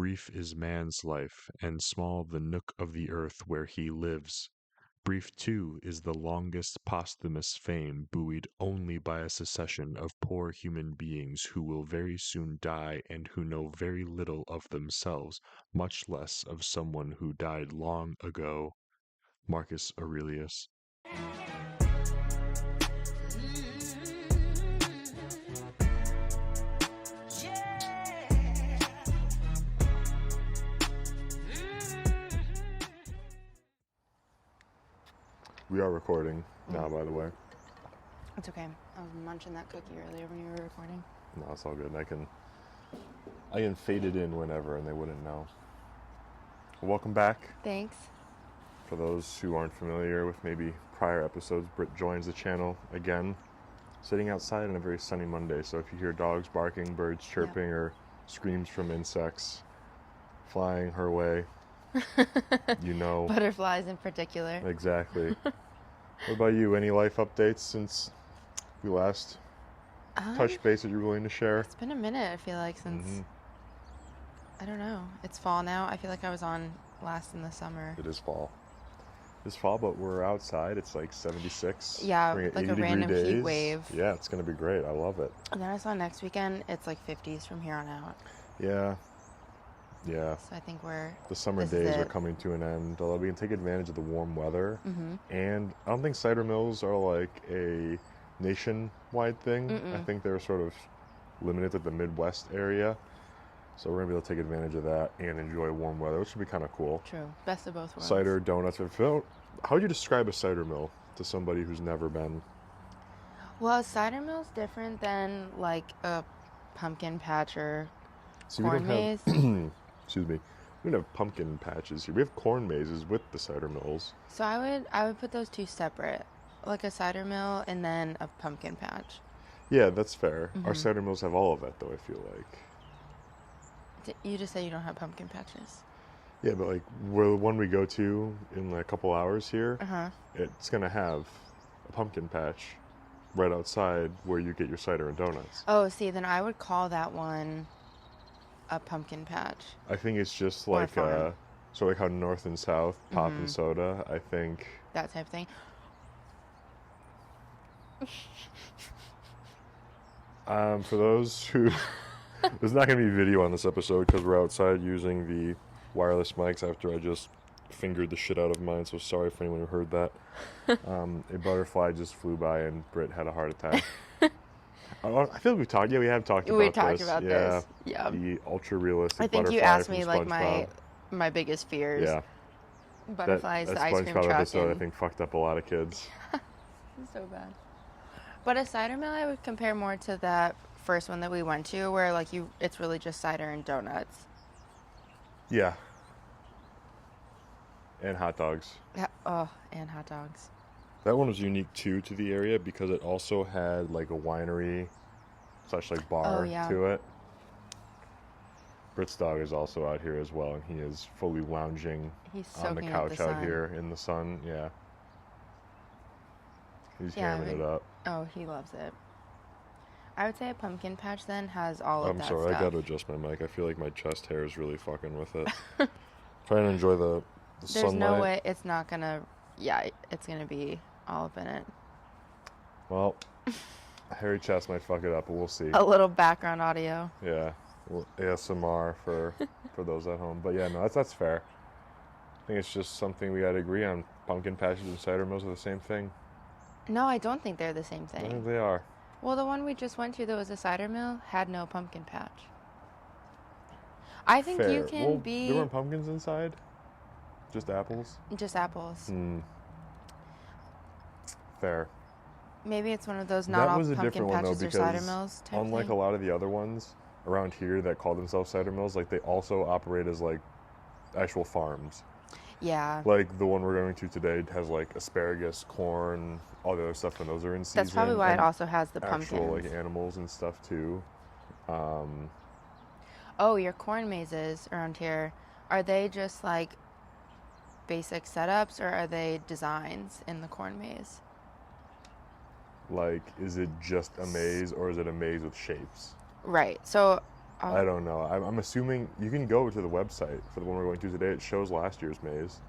brief is man's life, and small the nook of the earth where he lives. Brief, too, is the longest posthumous fame, buoyed only by a succession of poor human beings who will very soon die and who know very little of themselves, much less of someone who died long ago. Marcus Aurelius. We are recording now, by the way. It's okay. I was munching that cookie earlier when you were recording. No, it's all good. I can fade it in whenever and they wouldn't know. Welcome back. Thanks. For those who aren't familiar with maybe prior episodes, Britt joins the channel again, sitting outside on a very sunny Monday. So if you hear dogs barking, birds chirping, or screams from insects flying her way, you know. Butterflies in particular. Exactly. What about you? Any life updates since we last touched base that you're willing to share? It's been a minute, I feel like, since... I don't know. It's fall now. I feel like I was on last in the summer. It is fall. It's fall, but we're outside. It's like 76. Yeah, like a random heat wave. Yeah, it's going to be great. I love it. And then I saw next weekend, it's like 50s from here on out. Yeah. Yeah. So I think the summer days are coming to an end, although we can take advantage of the warm weather. And I don't think cider mills are like a nationwide thing. I think they're sort of limited to the Midwest area. So we're going to be able to take advantage of that and enjoy warm weather, which would be kind of cool. True. Best of both worlds. Cider, donuts. How would you describe a cider mill to somebody who's never been? Well, a cider mill's different than like a pumpkin patch or corn maze. Excuse me. We don't have pumpkin patches here. We have corn mazes with the cider mills. So I would put those two separate, like a cider mill and then a pumpkin patch. Yeah, that's fair. Our cider mills have all of that, though, I feel like. You just said you don't have pumpkin patches. Yeah, but like the one we go to in like a couple hours here, it's going to have a pumpkin patch right outside where you get your cider and donuts. Oh, see, then I would call that one a pumpkin patch. I think it's just like sort of like how North and South, pop and soda, I think. That type of thing. For those who... There's not going to be video on this episode because we're outside using the wireless mics after I just fingered the shit out of mine, so sorry for anyone who heard that. A butterfly just flew by and Britt had a heart attack. I feel like we have talked about this. We talked about this. Yeah. The ultra-realistic butterfly. I think you asked me like my biggest fears. Yeah. Butterflies, that the ice cream SpongeBob truck. episode, I think, fucked up a lot of kids. It's so bad. But a cider mill, I would compare more to that first one that we went to, where like it's really just cider and donuts. Yeah. And hot dogs. Yeah. Oh, and hot dogs. That one was unique too to the area because it also had like a winery / like bar to it. Britt's dog is also out here as well, and he is fully lounging on the couch out here in the sun. Yeah. He's hamming it up. Oh, he loves it. I would say a pumpkin patch then has all of that stuff. I'm sorry, I gotta adjust my mic. I feel like my chest hair is really fucking with it. Trying to enjoy the sunlight. There's no way it's not gonna... Yeah, it's gonna be all up in it. Well, a hairy chest might fuck it up, but we'll see. A little background audio. Yeah. Well, ASMR for those at home. But yeah, no, that's fair. I think it's just something we gotta agree on. Pumpkin patches and cider mills are the same thing. No, I don't think they're the same thing. I think they are. Well, the one we just went to that was a cider mill had no pumpkin patch. I think you can be... There weren't pumpkins inside? Just apples? Just apples. Fair. Maybe it's one of those not all pumpkin patches or cider mills type unlike a lot of the other ones around here that call themselves cider mills, like they also operate as like actual farms. Yeah. Like the one we're going to today has like asparagus, corn, all the other stuff, and those are in season. That's probably why it also has the pumpkins. Actual like animals and stuff too. Oh, your corn mazes around here, are they just like basic setups or are they designs in the corn maze? Like, is it just a maze or is it a maze with shapes? Right. So I don't know. I'm assuming you can go to the website for the one we're going to today. It shows last year's maze.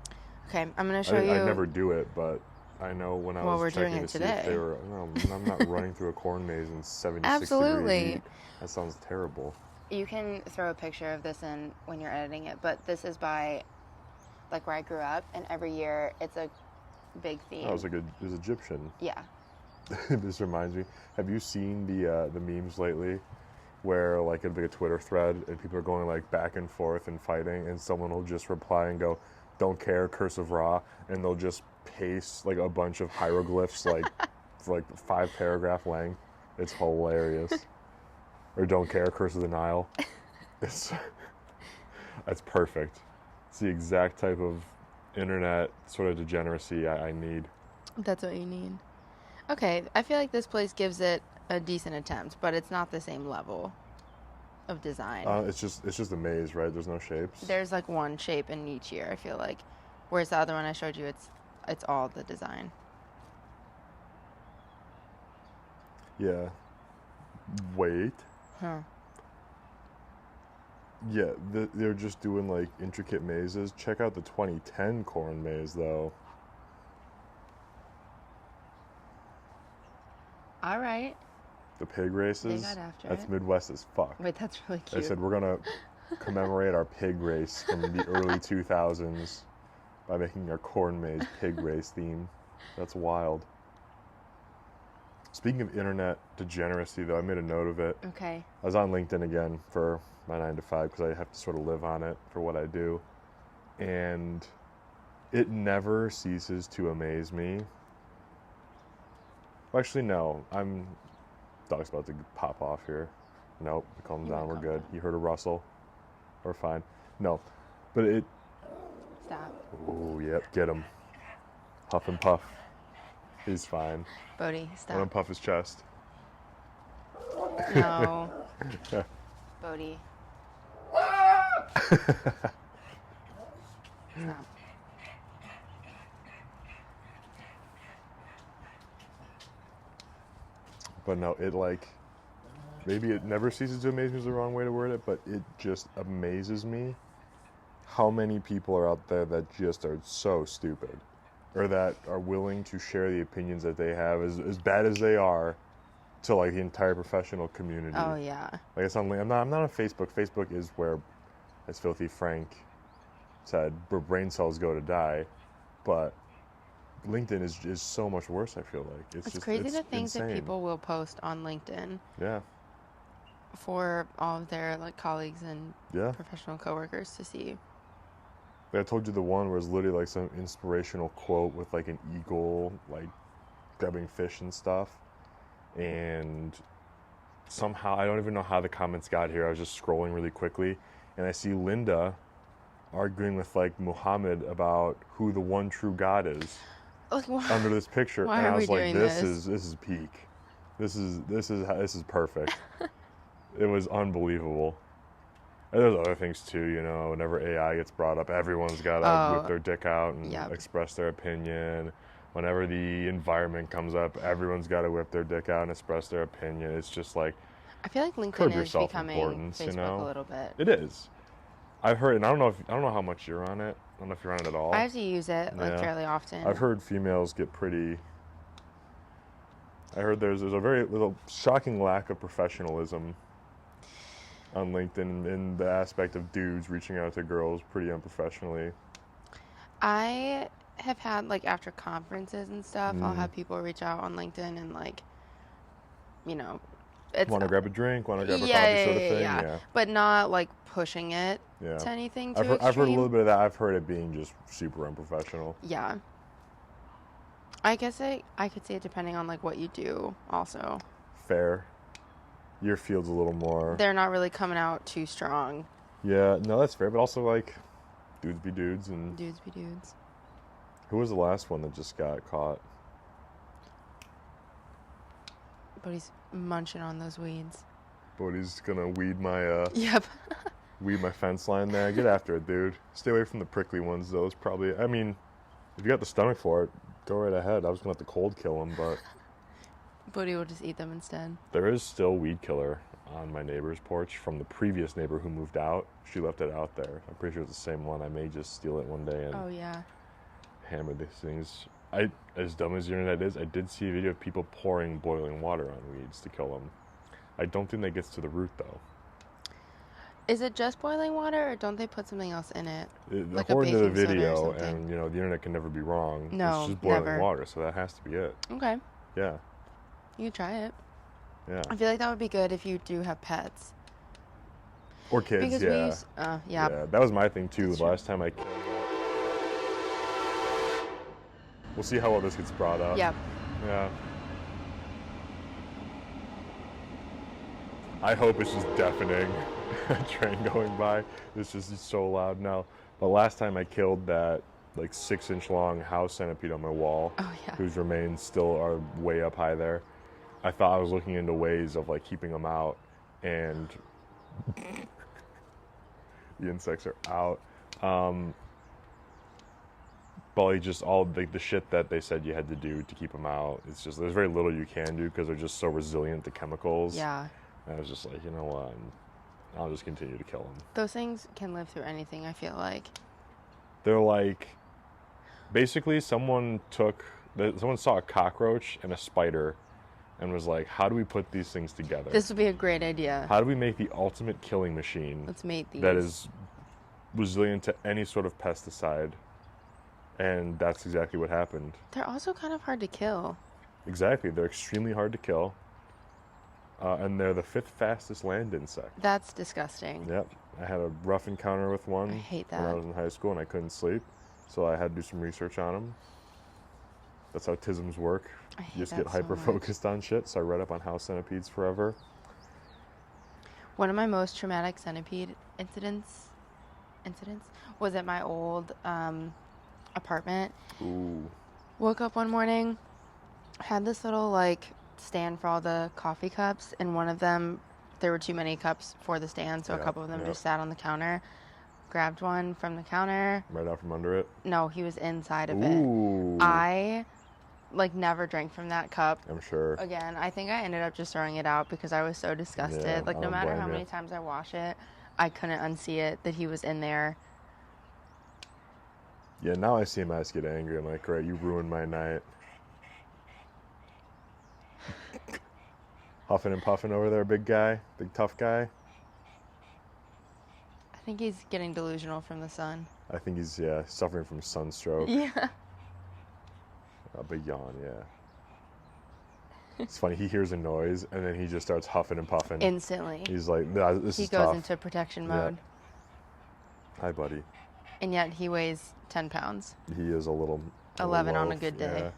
Okay, I'm going to show you. I never do it, but I know when I Well, was we're doing checking it to see today. if they were. No, I'm not running through a corn maze in 76 Absolutely. degree heat. That sounds terrible. You can throw a picture of this in when you're editing it, but this is by, like, where I grew up, and every year it's a big theme. Oh, it was Egyptian. Yeah. This reminds me. Have you seen the memes lately, where like it'll be a Twitter thread and people are going like back and forth and fighting, and someone will just reply and go, "Don't care, curse of Ra," and they'll just paste like a bunch of hieroglyphs like for like 5 paragraph length. It's hilarious. Or "Don't care, curse of the Nile." That's perfect. It's the exact type of internet sort of degeneracy I need. That's what you need. Okay, I feel like this place gives it a decent attempt, but it's not the same level of design. It's just a maze, right? There's no shapes. There's like one shape in each year, I feel like. Whereas the other one I showed you, it's all the design. Yeah. Wait. Huh. Yeah, they're just doing like intricate mazes. Check out the 2010 corn maze though. All right. The pig races. They got after That's it. Midwest as fuck. Wait, that's really They cute. said we're gonna commemorate our pig race from the early 2000s by making our corn maze pig race theme. That's wild. Speaking of internet degeneracy, though, I made a note of it. Okay. I was on LinkedIn again for my 9 to 5 because I have to sort of live on it for what I do. And it never ceases to amaze me. Well, actually, no. Dog's about to pop off here. Nope, calm down. We're good. You heard a rustle. We're fine. No, but it. Stop. Oh, yep, get him. Huff and puff. He's fine. Bodhi, Let stop. him puff his chest. No. Bodhi. Stop. But no, it like, maybe it never ceases to amaze me is the wrong way to word it, but it just amazes me how many people are out there that just are so stupid, or that are willing to share the opinions that they have, as bad as they are, to like the entire professional community. Oh, yeah. Like it's on, I'm not on Facebook. Facebook is where, as Filthy Frank said, where brain cells go to die, but LinkedIn is so much worse. I feel like It's just crazy to think insane. that people will post on LinkedIn. Yeah. For all of their like colleagues and professional coworkers to see. I told you the one where it's literally like some inspirational quote with like an eagle like grabbing fish and stuff, and somehow I don't even know how the comments got here. I was just scrolling really quickly, and I see Linda arguing with like Muhammad about who the one true God is. Like, under this picture, why and I was like, doing this is peak. This is perfect. It was unbelievable. And there's other things too, you know, whenever AI gets brought up, everyone's got to whip their dick out and express their opinion. Whenever the environment comes up, everyone's got to whip their dick out and express their opinion. It's just like, I feel like LinkedIn is becoming Facebook a little bit. It is. I've heard, and I don't know how much you're on it. I don't know if you're on it at all. I have to use it like fairly often. I've heard females get pretty. I heard there's a shocking lack of professionalism on LinkedIn in the aspect of dudes reaching out to girls pretty unprofessionally. I have had like after conferences and stuff, I'll have people reach out on LinkedIn and like, you know, it's want to grab a drink, want to grab a coffee sort of thing. Yeah, but not like pushing it to anything too extreme. I've heard a little bit of that. I've heard it being just super unprofessional. Yeah. I guess I could see it depending on like what you do also. Fair. Your field's a little more. They're not really coming out too strong. Yeah, no, that's fair. But also like, dudes be dudes and. Dudes be dudes. Who was the last one that just got caught? But he's munching on those weeds. But he's gonna weed my Yep. weed my fence line there. Get after it, dude. Stay away from the prickly ones, though. It's probably. I mean, if you got the stomach for it, go right ahead. I was gonna let the cold kill him, but. Bodhi will just eat them instead. There is still weed killer on my neighbor's porch from the previous neighbor who moved out. She left it out there. I'm pretty sure it's the same one. I may just steal it one day and Oh yeah. hammer these things. As dumb as the internet is, I did see a video of people pouring boiling water on weeds to kill them. I don't think that gets to the root though. Is it just boiling water, or don't they put something else in it? Like According to the baking soda or video, something? and the internet can never be wrong. No, it's just boiling never. water, so that has to be it. Okay. Yeah. You could try it. Yeah. I feel like that would be good if you do have pets. Or kids, Because yeah. we used, Yeah, that was my thing too. That's The last time I killed We'll see how well this gets brought up. Yep. Yeah. I hope it's just deafening. A train going by. It's just so loud now. But last time I killed that like 6-inch long house centipede on my wall, Oh yeah. whose remains still are way up high there. I thought I was looking into ways of like keeping them out, and the insects are out. But like just all the shit that they said you had to do to keep them out, it's just there's very little you can do because they're just so resilient to chemicals. Yeah. And I was just like, you know what, I'll just continue to kill them. Those things can live through anything, I feel like. They're like, basically someone saw a cockroach and a spider and was like, how do we put these things together? This would be a great idea. How do we make the ultimate killing machine Let's mate these. that is resilient to any sort of pesticide? And that's exactly what happened. They're also kind of hard to kill. Exactly. They're extremely hard to kill. And they're the 5th fastest land insect. That's disgusting. Yep. I had a rough encounter with one I hate when I that. was in high school and I couldn't sleep. So I had to do some research on them. That's how tisms work. I hate You just that get so much. hyper-focused on shit. So I read up on house centipedes forever. One of my most traumatic centipede incidents was at my old apartment. Ooh. Woke up one morning, had this little like stand for all the coffee cups, and one of them, there were too many cups for the stand, so a couple of them just sat on the counter. Grabbed one from the counter. Right out from under it? No, he was inside of Ooh. it. I like never drank from that cup I'm sure. again. I think I ended up just throwing it out because I was so disgusted. Yeah, like I no don't matter blame how you. many times I wash it, I couldn't unsee it that he was in there. Yeah, now I see him, I just get angry. I'm like, great, you ruined my night. Huffing and puffing over there, big guy, big tough guy. I think he's getting delusional from the sun. I think he's, suffering from sunstroke. Yeah. A big yawn, yeah. It's funny, he hears a noise, and then he just starts huffing and puffing. Instantly. He's like, nah, this He is goes tough. into protection Yeah. mode. Hi, buddy. And yet he weighs 10 pounds. He is a little 11 on a loaf, good day. yeah.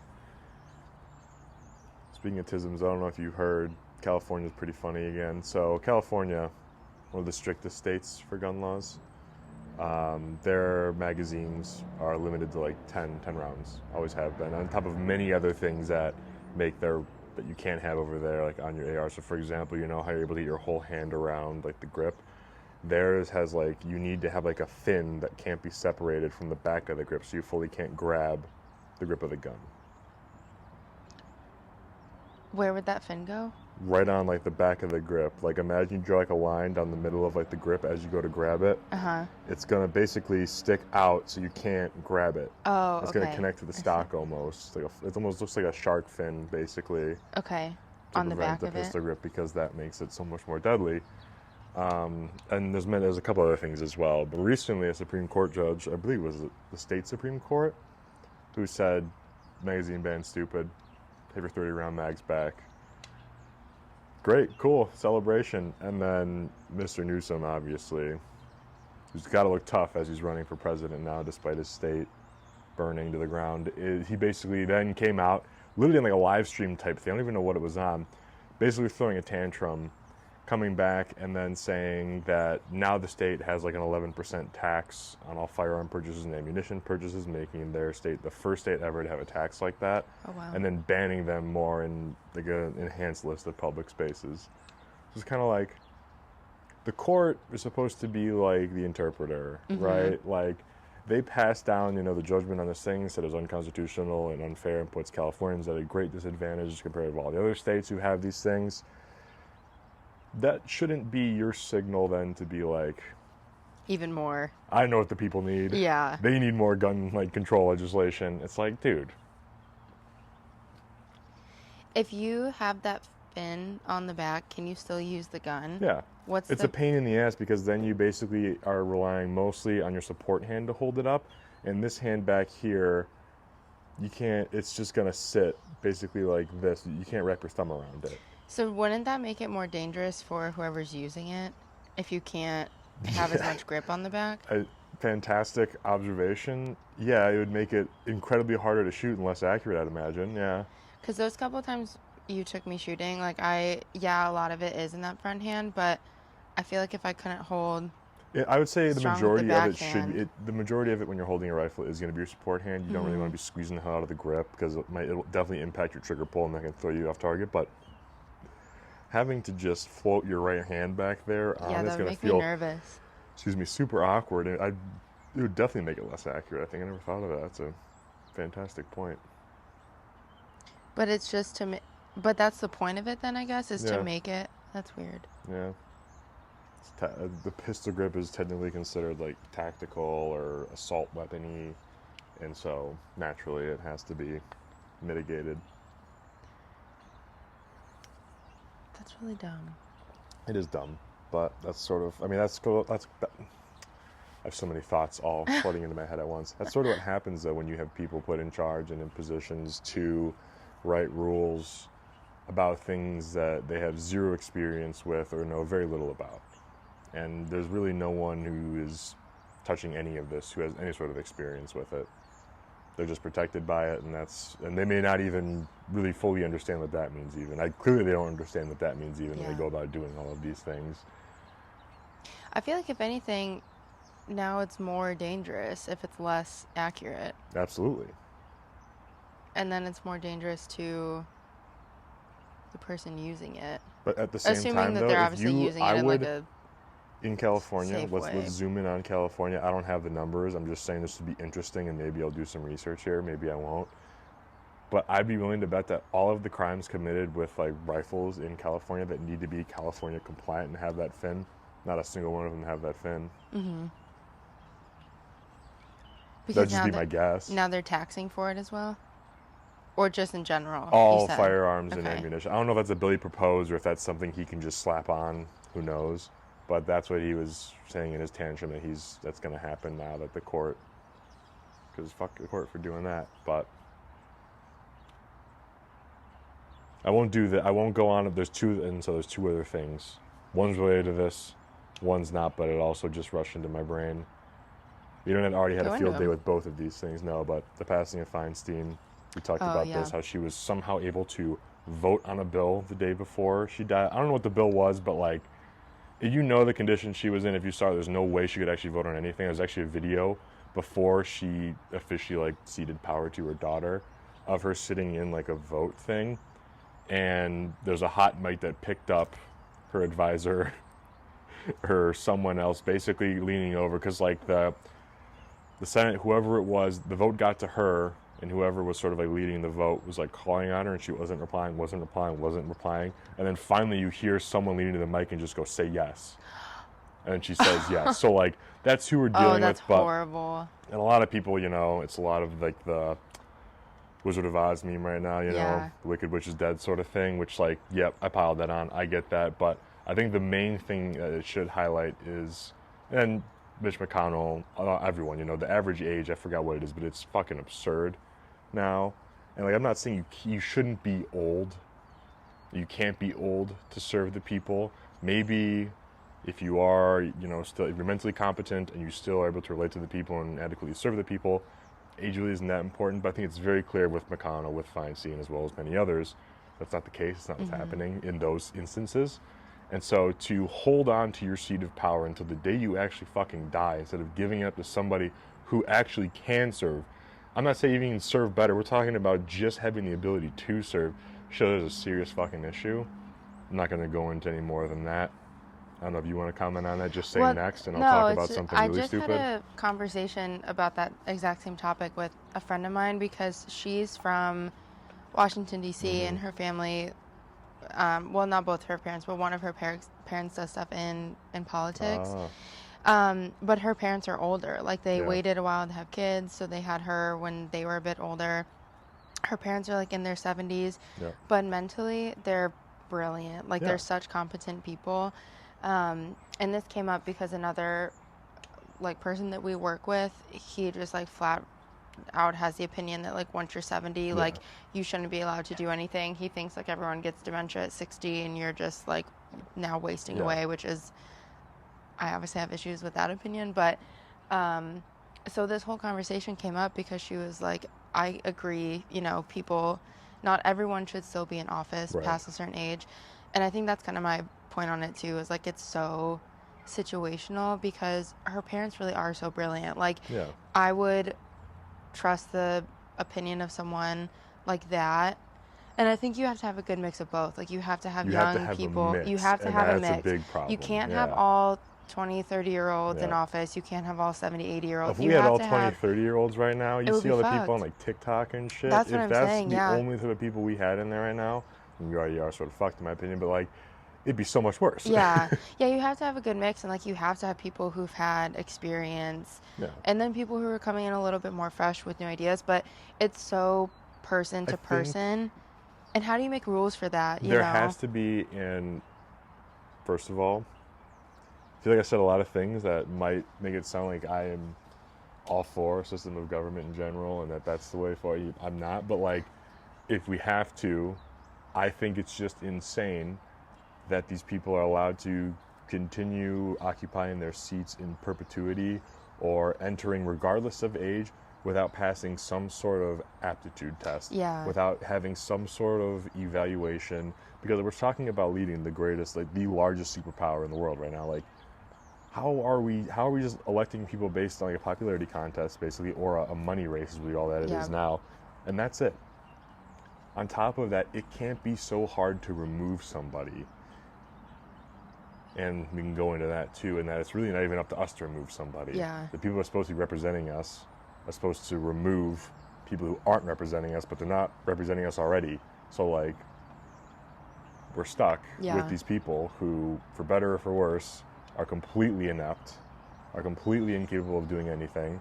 Speaking of tisms, I don't know if you heard, California's pretty funny again. So California, one of the strictest states for gun laws. Their magazines are limited to like 10 rounds, always have been, on top of many other things that that you can't have over there, like on your AR. So for example, you know how you're able to get your whole hand around like the grip? Theirs has like, you need to have like a fin that can't be separated from the back of the grip, so you fully can't grab the grip of the gun. Where would that fin go? Right on like the back of the grip. Like imagine you draw like a line down the middle of like the grip as you go to grab it. Uh-huh. It's gonna basically stick out so you can't grab it. Oh, It's okay. gonna connect to the stock almost. It almost looks like a shark fin basically. Okay. To On the prevent back the of it? pistol grip, because that makes it so much more deadly. And there's a couple other things as well. But recently, a Supreme Court judge, I believe it was the state Supreme Court, who said magazine ban stupid, take your 30-round mags back. Great, cool, celebration. And then Mr. Newsom, obviously, who's got to look tough as he's running for president now, despite his state burning to the ground. He basically then came out, literally in like a live stream type thing, I don't even know what it was on, basically throwing a tantrum, coming back and then saying that now the state has like an 11% tax on all firearm purchases and ammunition purchases, making their state the first state ever to have a tax like that. Oh, wow. And then banning them more in like an enhanced list of public spaces. It's kind of like the court is supposed to be like the interpreter, right? Like they pass down, the judgment on this thing, said it was unconstitutional and unfair, and puts Californians at a great disadvantage compared to all the other states who have these things. that shouldn't be your signal then to be like, even more. I know what the people need. Yeah. They need more gun control legislation. It's like, dude. If you have that fin on the back, can you still use the gun? Yeah. It's a pain in the ass because then you basically are relying mostly on your support hand to hold it up. And this hand back here, you can't, it's just going to sit basically like this. You can't wrap your thumb around it. So wouldn't that make it more dangerous for whoever's using it if you can't have as much grip on the back? A fantastic observation. Yeah, it would make it incredibly harder to shoot and less accurate, I'd imagine. Yeah. Because those couple of times you took me shooting, like a lot of it is in that front hand, but I feel like if I couldn't hold... I would say the majority of it should... the majority of it when you're holding a rifle is going to be your support hand. You don't really want to be squeezing the hell out of the grip because it'll definitely impact your trigger pull and that can throw you off target. But having to just float your right hand back there, it's going to feel... me nervous. Excuse me, super awkward. It would definitely make it less accurate. I think I never thought of that. That's a fantastic point. But it's just to... But that's the point of it then, I guess, is to make it... That's weird. Yeah. The pistol grip is technically considered like tactical or assault weapon-y, and so naturally it has to be mitigated. That's really dumb. It is dumb, but that's sort of, I have so many thoughts all flooding into my head at once. That's sort of what happens though when you have people put in charge and in positions to write rules about things that they have zero experience with or know very little about. And there's really no one who is touching any of this who has any sort of experience with it. They're just protected by it, and they may not even really fully understand what that means even. Clearly they don't understand what that means even when they go about doing all of these things. I feel like if anything, now it's more dangerous if it's less accurate. Absolutely. And then it's more dangerous to the person using it. But at the same Assuming time, that though, they're obviously using it in like a in California, safe let's way. zoom in on California. I don't have the numbers. I'm just saying this would be interesting, and maybe I'll do some research here. Maybe I won't. But I'd be willing to bet that all of the crimes committed with like rifles in California that need to be California compliant and have that fin, not a single one of them have that fin. Mm-hmm. That'd just be my guess. Now they're taxing for it as well? Or just in general? All firearms and ammunition. I don't know if that's a bill he proposed or if that's something he can just slap on. Who knows? But that's what he was saying in his tantrum, that's going to happen now that the court, because fuck the court for doing that. But I won't do that. I won't go on. There's two other things. One's related to this, one's not, but it also just rushed into my brain. The internet already had a field day with both of these things, no, but the passing of Feinstein, we talked about this, how she was somehow able to vote on a bill the day before she died. I don't know what the bill was, but like, you know the condition she was in. If you saw it, there's no way she could actually vote on anything. There's actually a video before she officially like ceded power to her daughter of her sitting in like a vote thing, and there's a hot mic that picked up her advisor or someone else basically leaning over because like the Senate, whoever it was, the vote got to her, and whoever was sort of like leading the vote was like calling on her, and she wasn't replying, and then finally you hear someone leaning to the mic and just go, say yes, and then she says yes. So like that's who we're dealing with. That's horrible. And a lot of people, it's a lot of like the Wizard of Oz meme right now, know, the Wicked Witch is dead sort of thing, which like, yep, I piled that on, I get that, but I think the main thing that it should highlight is, and Mitch McConnell, everyone, the average age, I forgot what it is, but it's fucking absurd now. And like, I'm not saying you shouldn't be old. You can't be old to serve the people. Maybe if you are, still, if you're mentally competent and you still are able to relate to the people and adequately serve the people, age really isn't that important. But I think it's very clear with McConnell, with Feinstein, as well as many others, that's not the case. It's not what's happening in those instances. And so to hold on to your seat of power until the day you actually fucking die, instead of giving it up to somebody who actually can serve. I'm not saying you can serve better. We're talking about just having the ability to serve. Shows there's a serious fucking issue. I'm not going to go into any more than that. I don't know if you want to comment on that. Just say next, and I'll talk about something really stupid. I just had a conversation about that exact same topic with a friend of mine because she's from Washington, D.C., and her family... well, not both her parents, but one of her parents does stuff in politics. Ah. But her parents are older. Like, they Yeah. waited a while to have kids, so they had her when they were a bit older. Her parents are, like, in their 70s. Yeah. But mentally, they're brilliant. Like, Yeah. they're such competent people. And this came up because another, like, person that we work with, he just, like, flat out has the opinion that, like, once you're 70, like, you shouldn't be allowed to do anything. He thinks, like, everyone gets dementia at 60 and you're just, like, now wasting away, which is, I obviously have issues with that opinion. But so this whole conversation came up because she was like, I agree, you know, people, not everyone should still be in office past a certain age. And I think that's kind of my point on it too, is like, it's so situational because her parents really are so brilliant. Like, I would trust the opinion of someone like that. And I think you have to have a good mix of both. Like, you have to have young people. You have to have a mix. That's a big problem. You can't have all 20, 30-year-olds in office. You can't have all 70, 80-year-olds. If we had all 20, 30-year-olds right now, you see all the people on, like, TikTok and shit. That's what I'm saying, If that's the only type of people we had in there right now, you already are sort of fucked in my opinion, but, like, it'd be so much worse. Yeah, you have to have a good mix, and, like, you have to have people who've had experience, and then people who are coming in a little bit more fresh with new ideas, but it's so person to person. And how do you make rules for that? There has to be, first of all, I feel like I said a lot of things that might make it sound like I am all for a system of government in general and that's the way forward. I'm not, but, like, if we have to, I think it's just insane that these people are allowed to continue occupying their seats in perpetuity or entering regardless of age without passing some sort of aptitude test, without having some sort of evaluation, because we're talking about leading the greatest, like, the largest superpower in the world right now. Like, how are we just electing people based on, like, a popularity contest, basically, or a money race is really all that it is now, and that's it. On top of that, it can't be so hard to remove somebody. And we can go into that too, and that it's really not even up to us to remove somebody. The people who are supposed to be representing us are supposed to remove people who aren't representing us, but they're not representing us already. So, like, we're stuck with these people who, for better or for worse, are completely inept, are completely incapable of doing anything,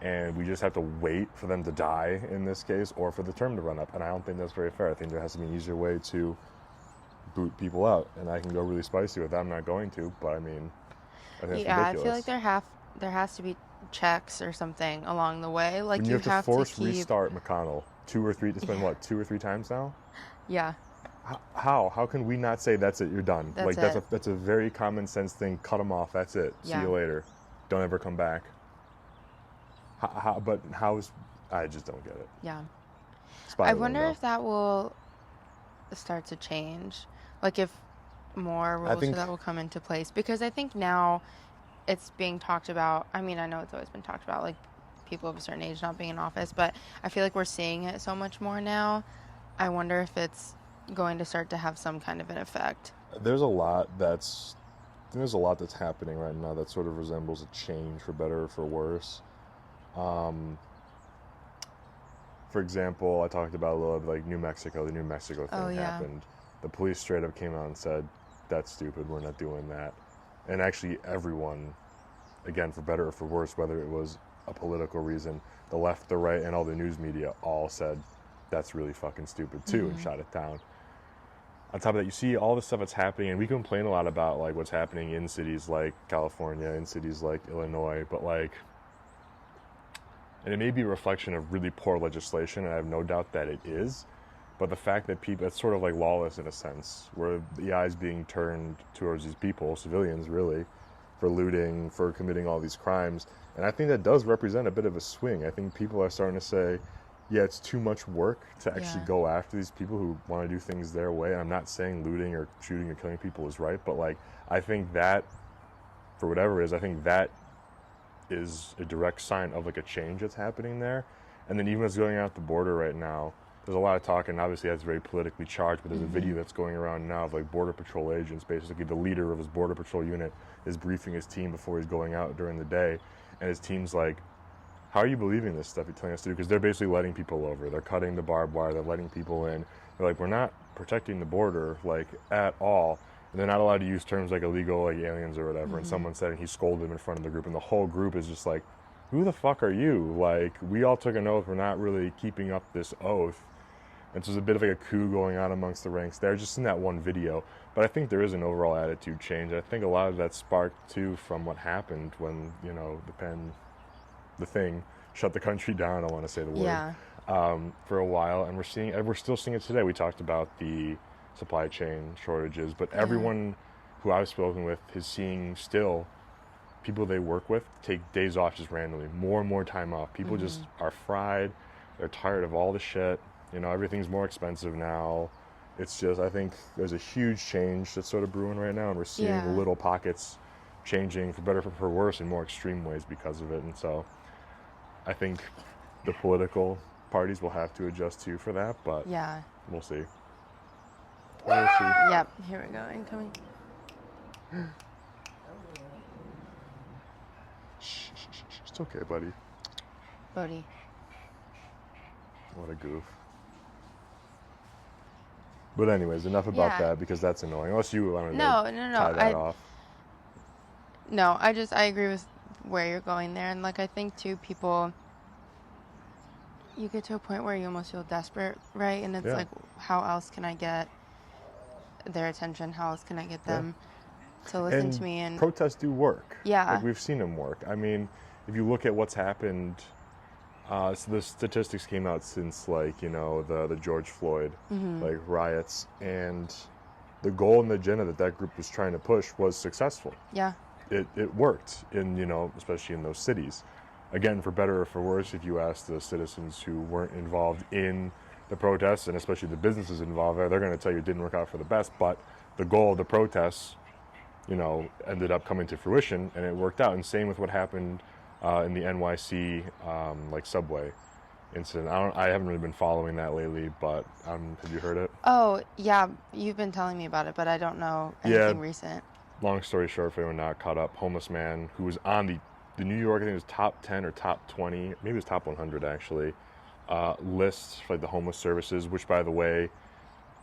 and we just have to wait for them to die in this case, or for the term to run up. And I don't think that's very fair. I think there has to be an easier way to boot people out, and I can go really spicy with that. I'm not going to, but I mean, I think it's ridiculous. I feel like there has to be checks or something along the way. Like, when you have to force keep... restart McConnell 2 or 3 2 or 3 times now. How can we not say that's it? You're done. That's a very common sense thing. Cut them off. That's it. See you later. Don't ever come back. But how's? I just don't get it. I wonder if that will start to change. Like, if more rules for that will come into place, because I think now it's being talked about. I mean, I know it's always been talked about, like, people of a certain age not being in office, but I feel like we're seeing it so much more now. I wonder if it's going to start to have some kind of an effect. There's a lot that's happening right now that sort of resembles a change, for better or for worse. For example, I talked about a little bit, like, New Mexico. The New Mexico thing happened. The police straight up came out and said, that's stupid, we're not doing that. And actually everyone, again, for better or for worse, whether it was a political reason, the left, the right, and all the news media all said, that's really fucking stupid too, and shot it down. On top of that, you see all the stuff that's happening, and we complain a lot about, like, what's happening in cities like California, in cities like Illinois, but, like, and it may be a reflection of really poor legislation, and I have no doubt that it is, but the fact that people, it's sort of like lawless in a sense, where the eye's being turned towards these people, civilians really, for looting, for committing all these crimes, and I think that does represent a bit of a swing. I think people are starting to say, yeah, it's too much work to actually go after these people who want to do things their way. And I'm not saying looting or shooting or killing people is right, but, like, I think that, for whatever it is, I think that is a direct sign of, like, a change that's happening there. And then even what's going on at the border right now, there's a lot of talk, and obviously that's very politically charged, but there's a video that's going around now of, like, Border Patrol agents. Basically, the leader of his Border Patrol unit is briefing his team before he's going out during the day, and his team's like, how are you believing this stuff you're telling us to do? Because they're basically letting people over. They're cutting the barbed wire. They're letting people in. They're like, we're not protecting the border, like, at all. And they're not allowed to use terms like illegal, like aliens or whatever. And someone said, and he scolded him in front of the group, and the whole group is just like, who the fuck are you? Like, we all took an oath. We're not really keeping up this oath. And so there's a bit of like a coup going on amongst the ranks there, just in that one video. But I think there is an overall attitude change. I think a lot of that sparked too from what happened when, you know, the thing shut the country down. I want to say the word for a while, and we're still seeing it today. We talked about the supply chain shortages, but everyone who I've spoken with is seeing still people they work with take days off just randomly, more and more time off. People just are fried. They're tired of all the shit. You know, everything's more expensive now. It's just, I think there's a huge change that's sort of brewing right now, and we're seeing little pockets changing for better or for worse in more extreme ways because of it. And so I think the political parties will have to adjust too for that, but we'll see. We'll see. Yep, here we go, incoming. Shh, it's okay, buddy. Bodhi. What a goof. But anyways, enough about that, because that's annoying. Unless you want to tie that off. No, I agree with where you're going there. And like, I think too, people, you get to a point where you almost feel desperate, right? And it's like, how else can I get their attention? How else can I get them to listen to me? And protests do work. Yeah. Like, we've seen them work. I mean, if you look at what's happened, so the statistics came out since, like, you know, the George Floyd like riots, and the goal and the agenda that group was trying to push was successful. Yeah. It worked in, you know, especially in those cities. Again, for better or for worse, if you ask the citizens who weren't involved in the protests, and especially the businesses involved there, they're going to tell you it didn't work out for the best, but the goal of the protests, you know, ended up coming to fruition, and it worked out. And same with what happened in the NYC like subway incident. I haven't really been following that lately, but have you heard it? Oh yeah, you've been telling me about it, but I don't know anything recent. Long story short, for anyone not caught up, homeless man who was on the New York, I think it was top 10 or top 20, maybe it was top 100 actually, list for like the homeless services, which, by the way,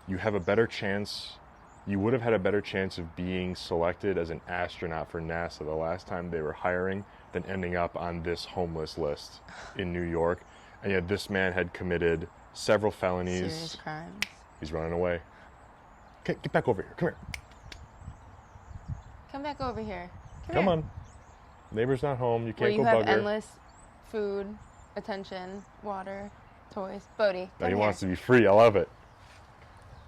you would have had a better chance of being selected as an astronaut for NASA the last time they were hiring than ending up on this homeless list in New York. And yet this man had committed several felonies. Serious crimes. He's running away. Okay, get back over here. Come here. Come back over here. Come on. Neighbor's not home. You can't go bug her. You have endless food, attention, water, toys. Bodhi, no, he wants to be free. I love it.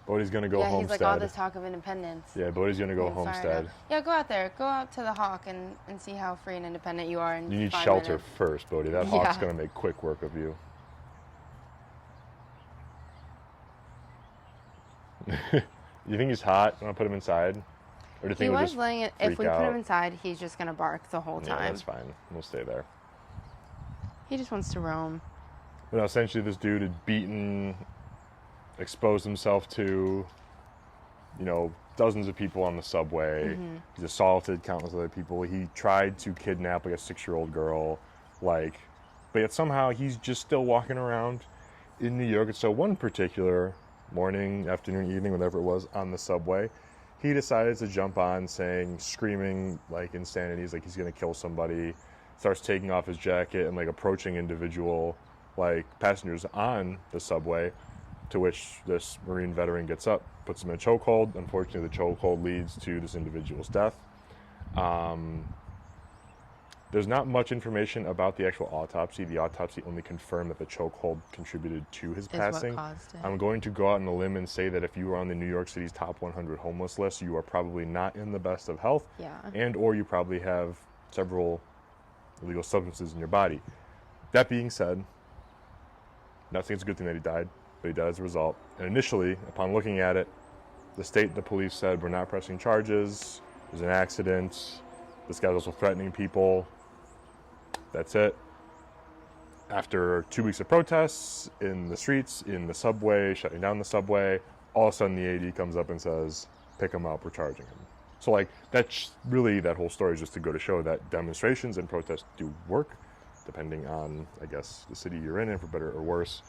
Bodhi's going to go homestead. Yeah, he's like all this talk of independence. Yeah, Bodhi's going to go homestead. Yeah, go out there. Go out to the Hawk and see how free and independent you are in 5 minutes. You need shelter first, Bodhi. That Hawk's going to make quick work of you. You think he's hot? You want to put him inside? Or do you think he was laying it. If we put him inside, he's just going to bark the whole time. Yeah, that's fine. We'll stay there. He just wants to roam. But no, essentially this dude had beaten, exposed himself to, you know, dozens of people on the subway. He's assaulted countless other people. He tried to kidnap like a 6-year-old girl, but yet somehow he's just still walking around in New York. And so one particular morning, afternoon, evening, whatever it was, on the subway, he decided to jump on, screaming like insanities, like he's gonna kill somebody. Starts taking off his jacket and like approaching individual like passengers on the subway, to which this Marine veteran gets up, puts him in a chokehold. Unfortunately, the chokehold leads to this individual's death. There's not much information about the actual autopsy. The autopsy only confirmed that the chokehold contributed to his passing. What caused it. I'm going to go out on a limb and say that if you are on the New York City's top 100 homeless list, you are probably not in the best of health, and or you probably have several illegal substances in your body. That being said, not saying it's a good thing that he died, but he died as a result. And initially, upon looking at it, the police said, we're not pressing charges, there's an accident, this guy's also threatening people. That's it. After 2 weeks of protests in the streets, in the subway, shutting down the subway, all of a sudden the AD comes up and says, pick him up, we're charging him. So like, that's really, that whole story is just to go to show that demonstrations and protests do work, depending on, I guess, the city you're in, and for better or worse,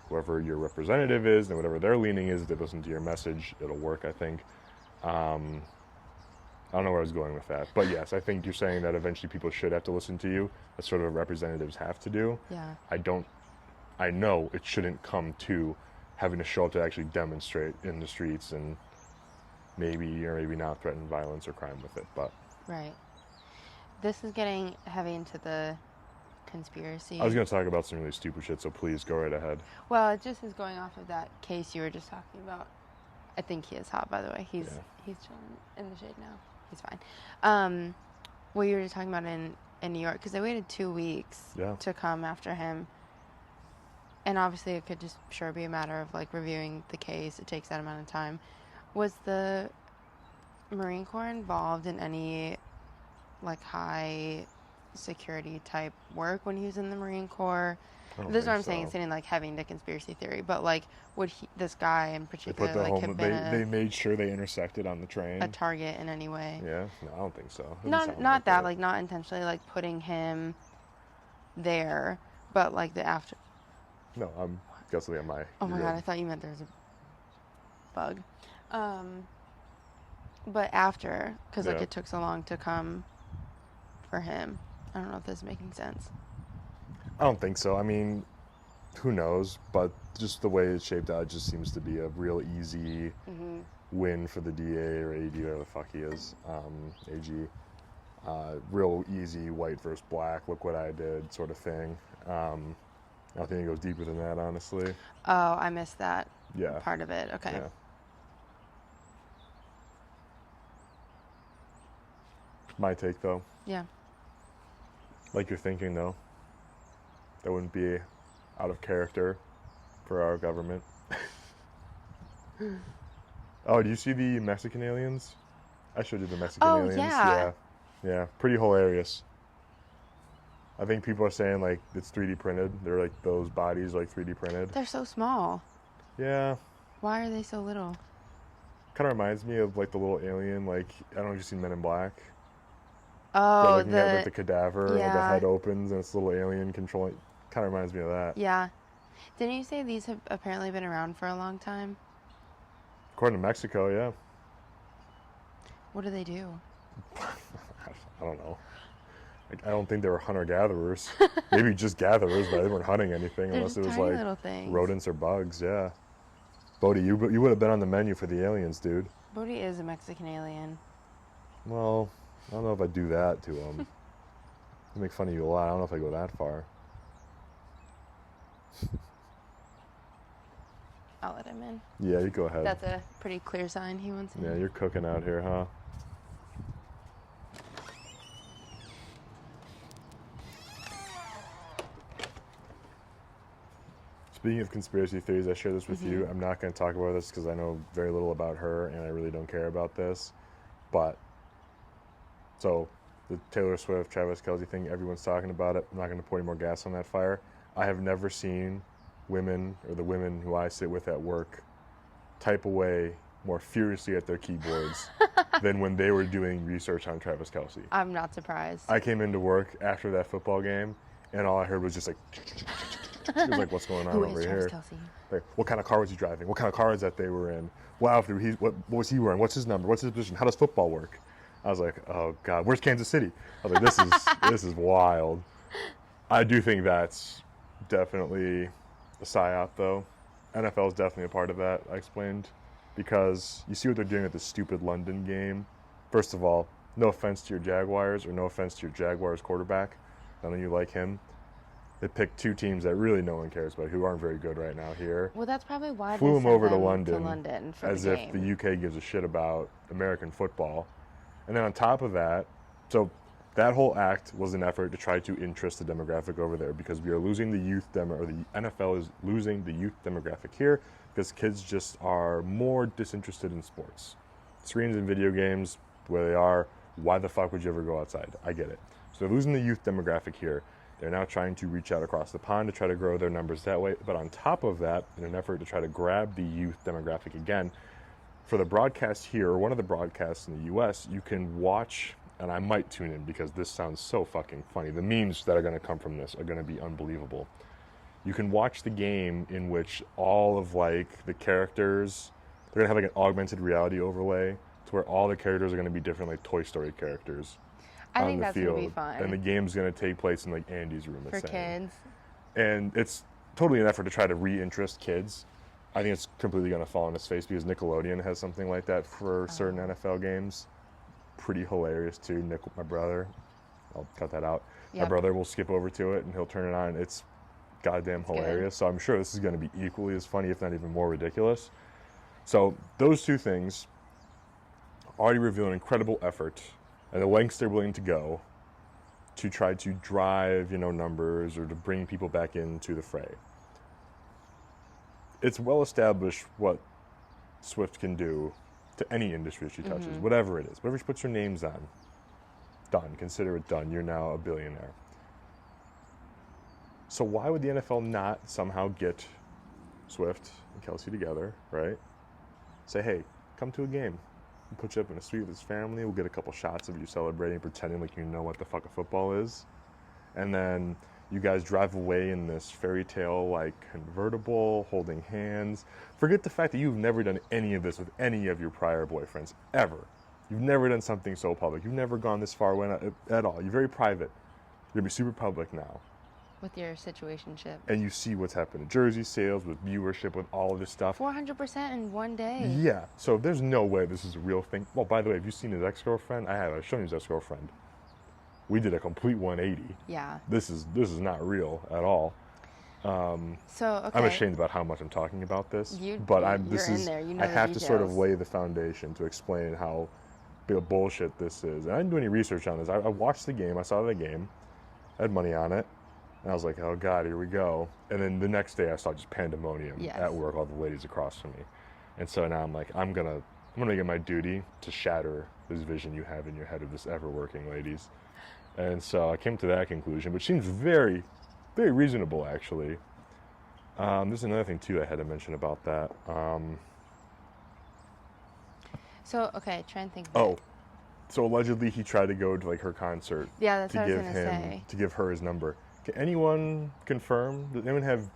whoever your representative is and whatever their leaning is, if they listen to your message, it'll work, I think. I don't know where I was going with that. But yes, I think you're saying that eventually people should have to listen to you. That's sort of what representatives have to do. Yeah. I know it shouldn't come to having to show up to actually demonstrate in the streets and maybe or maybe not threaten violence or crime with it. But right. This is getting heavy into the conspiracy. I was going to talk about some really stupid shit, so please go right ahead. Well, it just is going off of that case you were just talking about. I think he is hot, by the way. He's chilling in the shade now. He's fine. What you were just talking about in New York, because they waited 2 weeks to come after him. And obviously it could just sure be a matter of like reviewing the case. It takes that amount of time. Was the Marine Corps involved in any like high security type work when he was in the Marine Corps? This is what I'm saying. It's getting like heavy into conspiracy theory, but like, would this guy in particular have been they made sure they intersected on the train, a target in any way? Yeah, no, I don't think so. Not that, like not intentionally like putting him there, but like the after. No, I'm guessing on my. Oh my god, I thought you meant there was a bug. But after, because like it took so long to come for him. I don't know if this is making sense. I don't think so. I mean, who knows? But just the way it's shaped out, it just seems to be a real easy win for the DA or AD, whatever the fuck he is, AG. Real easy white versus black, look what I did sort of thing. I don't think it goes deeper than that, honestly. Oh, I missed that Yeah. part of it. Okay. Yeah. My take, though. Yeah. Like you're thinking, though. That wouldn't be out of character for our government. Oh, do you see the Mexican aliens? I showed you the Mexican aliens. Yeah. Yeah, pretty hilarious. I think people are saying, like, it's 3D printed. They're, like, those bodies, like, 3D printed. They're so small. Yeah. Why are they so little? Kind of reminds me of, like, the little alien, like, I don't know if you've seen Men in Black. Oh, looking at, like, the cadaver, and the yeah. head opens, and it's a little alien controlling. Kind of reminds me of that. Yeah. Didn't you say these have apparently been around for a long time? According to Mexico, yeah. What do they do? I don't know. I don't think they were hunter-gatherers. Maybe just gatherers, but they weren't hunting anything unless it was like little things. rodents or bugs, yeah. Bodhi, you would have been on the menu for the aliens, dude. Bodhi is a Mexican alien. Well, I don't know if I'd do that to him. I make fun of you a lot. I don't know if I go that far. I'll let him in. Yeah, you go ahead. That's a pretty clear sign he wants in. Yeah, you're cooking out here, huh? Speaking of conspiracy theories, I share this with you. I'm not going to talk about this because I know very little about her and I really don't care about this. But, so, the Taylor Swift, Travis Kelce thing, everyone's talking about it. I'm not going to pour any more gas on that fire. I have never seen women, or the women who I sit with at work, type away more furiously at their keyboards than when they were doing research on Travis Kelce. I'm not surprised. I came into work after that football game, and all I heard was just like, it was like, what's going on over here? Like, what kind of car was he driving? What kind of car is that they were in? Wow, what was he wearing? What's his number? What's his position? How does football work? I was like, oh God, where's Kansas City? I was like, this is wild. I do think that's definitely a psyop, though. NFL is definitely a part of that, I explained, because you see what they're doing at the stupid London game. First of all, no offense to your Jaguars, or no offense to your Jaguars quarterback. I know you like him. They picked two teams that really no one cares about, who aren't very good right now here. Well, that's probably why flew they them sent over to them London for as the if the UK gives a shit about American football. And then on top of that, so that whole act was an effort to try to interest the demographic over there, because we are losing the youth or the NFL is losing the youth demographic here because kids just are more disinterested in sports. Screens and video games, where they are, why the fuck would you ever go outside? I get it. So they're losing the youth demographic here. They're now trying to reach out across the pond to try to grow their numbers that way. But on top of that, in an effort to try to grab the youth demographic again, for the broadcast here, or one of the broadcasts in the US, you can watch, and I might tune in because this sounds so fucking funny. The memes that are going to come from this are going to be unbelievable. You can watch the game in which all of like the characters, they're going to have like an augmented reality overlay to where all the characters are going to be different, like Toy Story characters I on think the that's field. gonna be fun. And the game's going to take place in like Andy's room. For kids. And it's totally an effort to try to re-interest kids. I think it's completely going to fall on its face because Nickelodeon has something like that for certain NFL games. Pretty hilarious too. Nick, my brother, I'll cut that out. Yep. My brother will skip over to it and he'll turn it on. It's goddamn hilarious. So I'm sure this is going to be equally as funny, if not even more ridiculous. So those two things already reveal an incredible effort and the lengths they're willing to go to try to drive, numbers or to bring people back into the fray. It's well established what Swift can do to any industry she touches, whatever it is. Whatever she puts her names on, done. Consider it done. You're now a billionaire. So why would the NFL not somehow get Swift and Kelsey together, right? Say, hey, come to a game. We'll put you up in a suite with his family. We'll get a couple shots of you celebrating, pretending like you know what the fuck a football is. And then you guys drive away in this fairy tale like convertible, holding hands. Forget the fact that you've never done any of this with any of your prior boyfriends, ever. You've never done something so public. You've never gone this far at all. You're very private. You're going to be super public now. With your situationship. And you see what's happened to jersey sales, with viewership, with all of this stuff. 400% in one day. Yeah. So there's no way this is a real thing. Well, by the way, have you seen his ex-girlfriend? I have. I've shown you his ex-girlfriend. We did a complete 180. Yeah. This is not real at all. So okay. I'm ashamed about how much I'm talking about this, You're in there. You know I have the to sort of details. lay the foundation to explain how big of bullshit this is. And I didn't do any research on this. I watched the game. I saw the game. I had money on it. And I was like, oh God, here we go. And then the next day I saw just pandemonium at work, all the ladies across from me. And so now I'm like, I'm gonna make it my duty to shatter this vision you have in your head of this ever-working ladies. And so I came to that conclusion, which seems very, very reasonable, actually. There's another thing, too, I had to mention about that. So, okay, try and think. So allegedly he tried to go to like her concert. Yeah, that's to what I was give gonna him say. to give her his number. Can anyone confirm? Does anyone have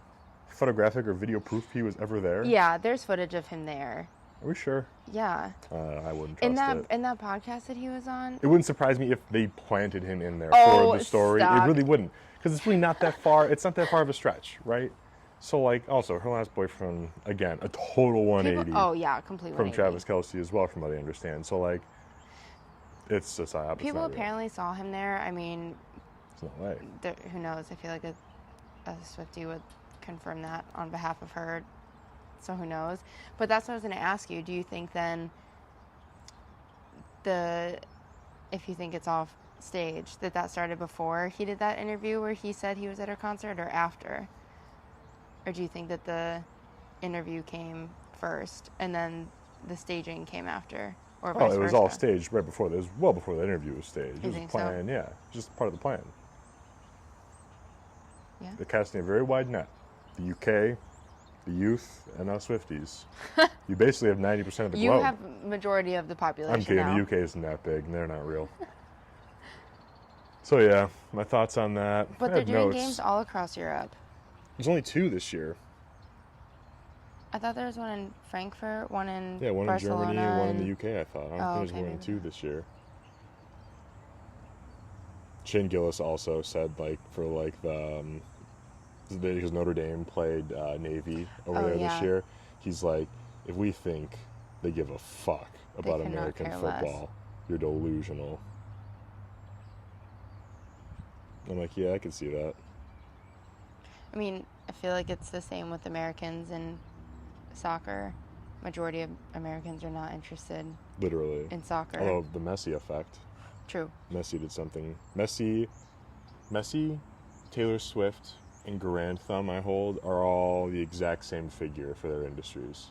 photographic or video proof he was ever there? Yeah, there's footage of him there. Are we sure? Yeah. I wouldn't trust it. In that podcast that he was on. It wouldn't surprise me if they planted him in there Oh, for the story. stop. It really wouldn't, because it's really not that far. It's not that far of a stretch, right? So like, also her last boyfriend, again, a total 180. Oh yeah, completely. From Travis Kelce as well, from what I understand. So like, it's just opposite. People apparently saw him there. I mean, there's no way. Who knows? I feel like a Swiftie would confirm that on behalf of her. So who knows? But that's what I was going to ask you. Do you think then if you think it's off stage, that started before he did that interview where he said he was at her concert, or after? Or do you think that the interview came first and then the staging came after? Or vice it was versa? all staged right before. It was well before the interview was staged. You It was think a plan. so? Yeah, it was just part of the plan. Yeah. They're casting a very wide net. The UK, the youth, and now Swifties. You basically have 90% of the You globe. have majority of the population. I'm kidding. now. The UK isn't that big, and they're not real. So yeah, my thoughts on that. But I they're have doing notes. games all across Europe. There's only 2 this year. I thought there was one in Frankfurt, one in Yeah, one Barcelona, in Germany and one in the UK. I thought. I don't think there's okay, more than maybe 2 not. this year. Shane Gillis also said like for like the because Notre Dame played Navy over there yeah. this year. He's like, if we think they give a fuck about cannot American care football, less. you're delusional. I'm like, yeah, I can see that. I mean, I feel like it's the same with Americans in soccer. Majority of Americans are not interested Literally. in soccer. Although the Messi effect. True. Messi did something. Messi, Taylor Swift, and Garand Thumb, I hold, are all the exact same figure for their industries.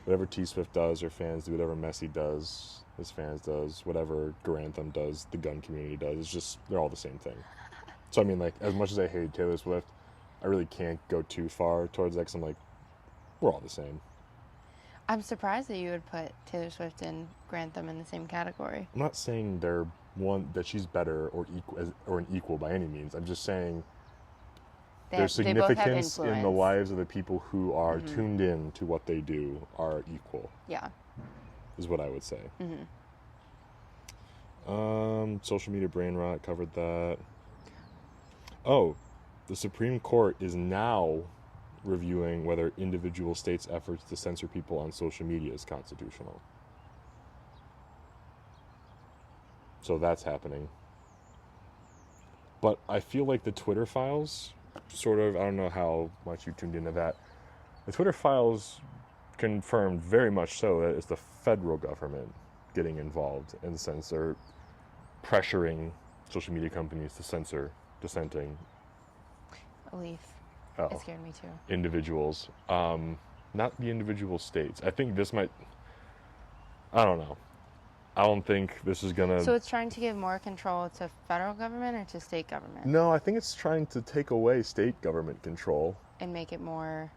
Whatever T Swift does, her fans do. Whatever Messi does, his fans does. Whatever Garand Thumb does, the gun community does. It's just, they're all the same thing. So, I mean, like, as much as I hate Taylor Swift, I really can't go too far towards that because I'm like, we're all the same. I'm surprised that you would put Taylor Swift and Grantham in the same category. I'm not saying they're that she's better or an equal by any means. I'm just saying their significance in the lives of the people who are tuned in to what they do are equal. Yeah. is what I would say. Social media brain rot, covered that. Oh, the Supreme Court is now reviewing whether individual states' efforts to censor people on social media is constitutional. So that's happening. But I feel like the Twitter files, sort of, I don't know how much you tuned into that. The Twitter files confirmed very much so that it's the federal government getting involved in the sense they're pressuring social media companies to censor dissenting. A leaf. Oh, it scared me too. Individuals. Not the individual states. I think this might, I don't know. I don't think this is going to... So it's trying to give more control to federal government or to state government? No, I think it's trying to take away state government control. And make it more...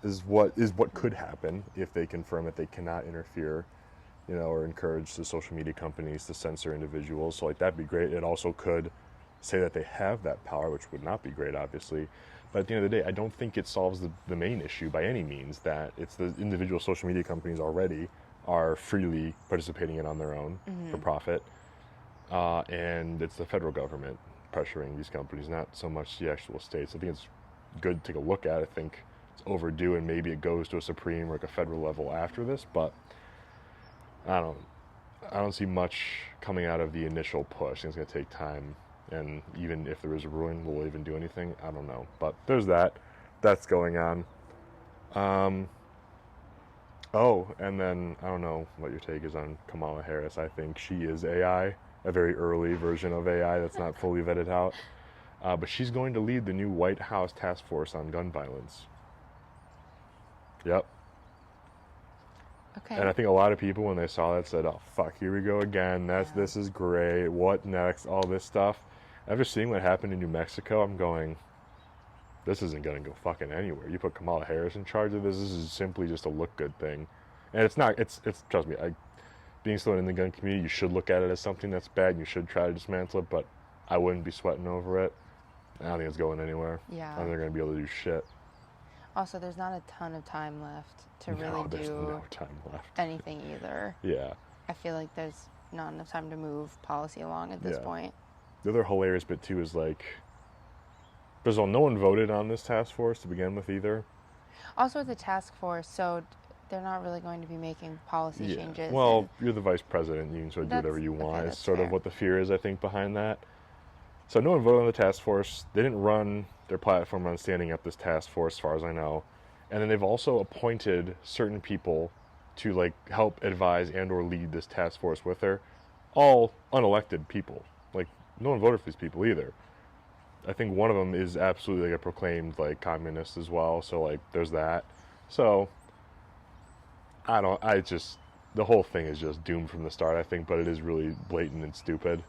Is what could happen if they confirm that they cannot interfere, or encourage the social media companies to censor individuals. So, like, that'd be great. It also could say that they have that power, which would not be great, obviously. But at the end of the day, I don't think it solves the main issue by any means, that it's the individual social media companies already are freely participating in on their own for profit. And it's the federal government pressuring these companies, not so much the actual states. I think it's good to take a look at. I think it's overdue, and maybe it goes to a supreme or like a federal level after this, but I don't see much coming out of the initial push. I think it's going to take time, and even if there is a ruling, will it even do anything? I don't know. But there's that. That's going on. Oh, and then I don't know what your take is on Kamala Harris. I think she is AI, a very early version of AI that's not fully vetted out. But she's going to lead the new White House task force on gun violence. Yep. Okay. And I think a lot of people, when they saw that, said, "Oh fuck, here we go again. This is great. What next? All this stuff." After seeing what happened in New Mexico, I'm going, this isn't going to go fucking anywhere. You put Kamala Harris in charge of this. This is simply just a look good thing, and it's not. It's trust me. Being still in the gun community, you should look at it as something that's bad, and you should try to dismantle it. But I wouldn't be sweating over it. I don't think it's going anywhere. Yeah. I don't think they're going to be able to do shit. Also, there's not a ton of time left to really there's do no time left. anything either. Yeah. I feel like there's not enough time to move policy along at this point. The other hilarious bit too is like, first of all, no one voted on this task force to begin with either. Also, it's a task force, so they're not really going to be making policy changes. Well, you're the vice president. You can sort of do whatever you want. Okay, it's sort fair. of what the fear is, I think, behind that. So no one voted on the task force. They didn't run their platform on standing up this task force, as far as I know. And then they've also appointed certain people to like help advise and or lead this task force with her. All unelected people. Like, no one voted for these people either. I think one of them is absolutely like a proclaimed like communist as well. So like there's that. So the whole thing is just doomed from the start, I think, but it is really blatant and stupid.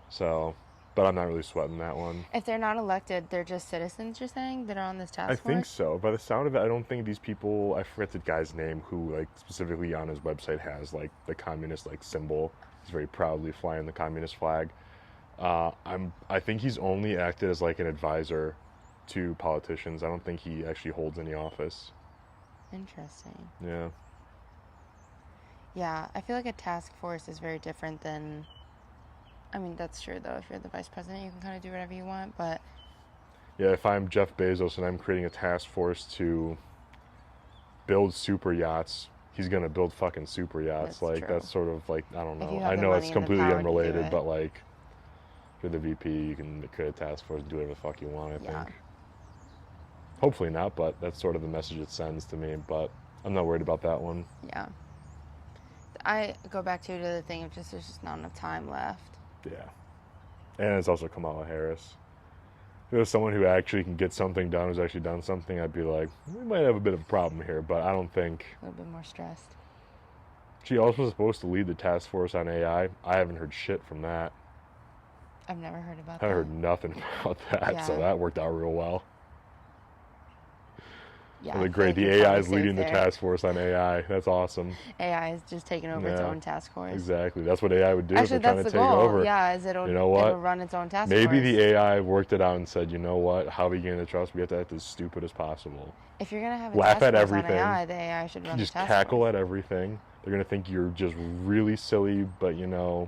So, but I'm not really sweating that one. If they're not elected, they're just citizens, you're saying, that are on this task force? I think so. By the sound of it, I don't think these people, I forget the guy's name who like specifically on his website has like the communist like symbol. He's very proudly flying the communist flag. I think he's only acted as like an advisor to politicians. I don't think he actually holds any office. Interesting. Yeah. Yeah, I feel like a task force is very different than... I mean, that's true, though. If you're the vice president, you can kind of do whatever you want, but... Yeah, if I'm Jeff Bezos and I'm creating a task force to build super yachts, he's going to build fucking super yachts. That's sort of like, I don't know. I know it's completely unrelated, but like, if you're the VP, you can create a task force and do whatever the fuck you want, I think. Hopefully not, but that's sort of the message it sends to me, but I'm not worried about that one. Yeah. I go back to the thing of just there's just not enough time left. Yeah. And it's also Kamala Harris. If it was someone who actually can get something done, who's actually done something, I'd be like, we might have a bit of a problem here, but I don't think... A little bit more stressed. She also was supposed to lead the task force on AI. I haven't heard shit from that. I've never heard about that. I heard nothing about that, so that worked out real well. Yeah, really great. The AI is leading the task force on AI. That's awesome. AI is just taking over its own task force. Exactly. That's what AI would do. Actually, if they're trying to take over. Yeah, is it'll run its own task force. Maybe the AI worked it out and said, you know what? How are we getting the trust? We have to act as stupid as possible. If you're gonna have a laugh task at force everything, on AI, the AI should run the task force. Just cackle at everything. They're going to think you're just really silly, but, you know,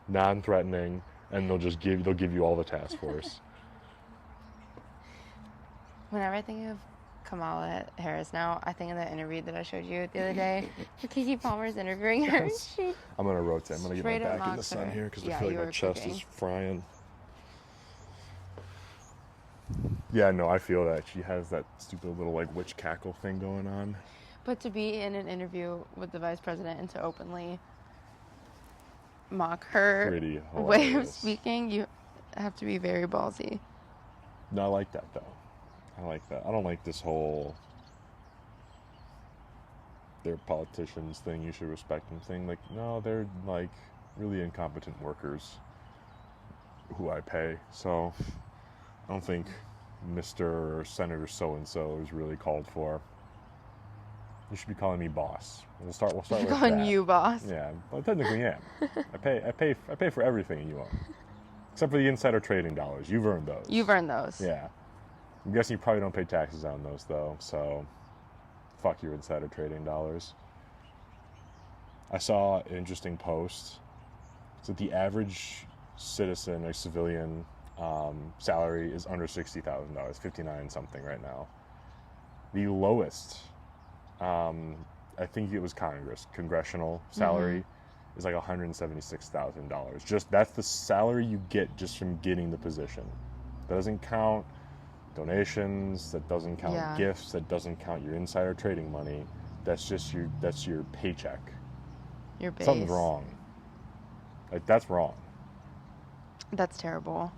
non-threatening, and they'll give you all the task force. Whenever I think of Kamala Harris now, I think of that interview that I showed you the other day. Keke Palmer's interviewing her. I'm going to rotate. I'm going to get my back in the sun here because I feel like my chest is frying. Yeah, no, I feel that. She has that stupid little, like, witch cackle thing going on. But to be in an interview with the vice president and to openly mock her way of speaking, you have to be very ballsy. No, I like that, though. I like that. I don't like this whole they're politicians thing, you should respect them thing. Like, no, they're, like, really incompetent workers who I pay. So I don't think Mr. or Senator so-and-so is really called for. You should be calling me boss. We'll start with that. Calling you boss. Yeah, well, technically, yeah. I pay for everything you own, except for the insider trading dollars. You've earned those. You've earned those. Yeah. I'm guessing you probably don't pay taxes on those though. So, fuck your insider trading dollars. I saw an interesting post. So the average citizen or civilian salary is under $60,000, 59 something right now. The lowest. I think it was congressional salary is like $176,000. Just that's the salary you get just from getting the position. That doesn't count donations. That doesn't count gifts. That doesn't count your insider trading money. That's just your paycheck. Your base. Something's wrong. Like that's wrong. That's terrible.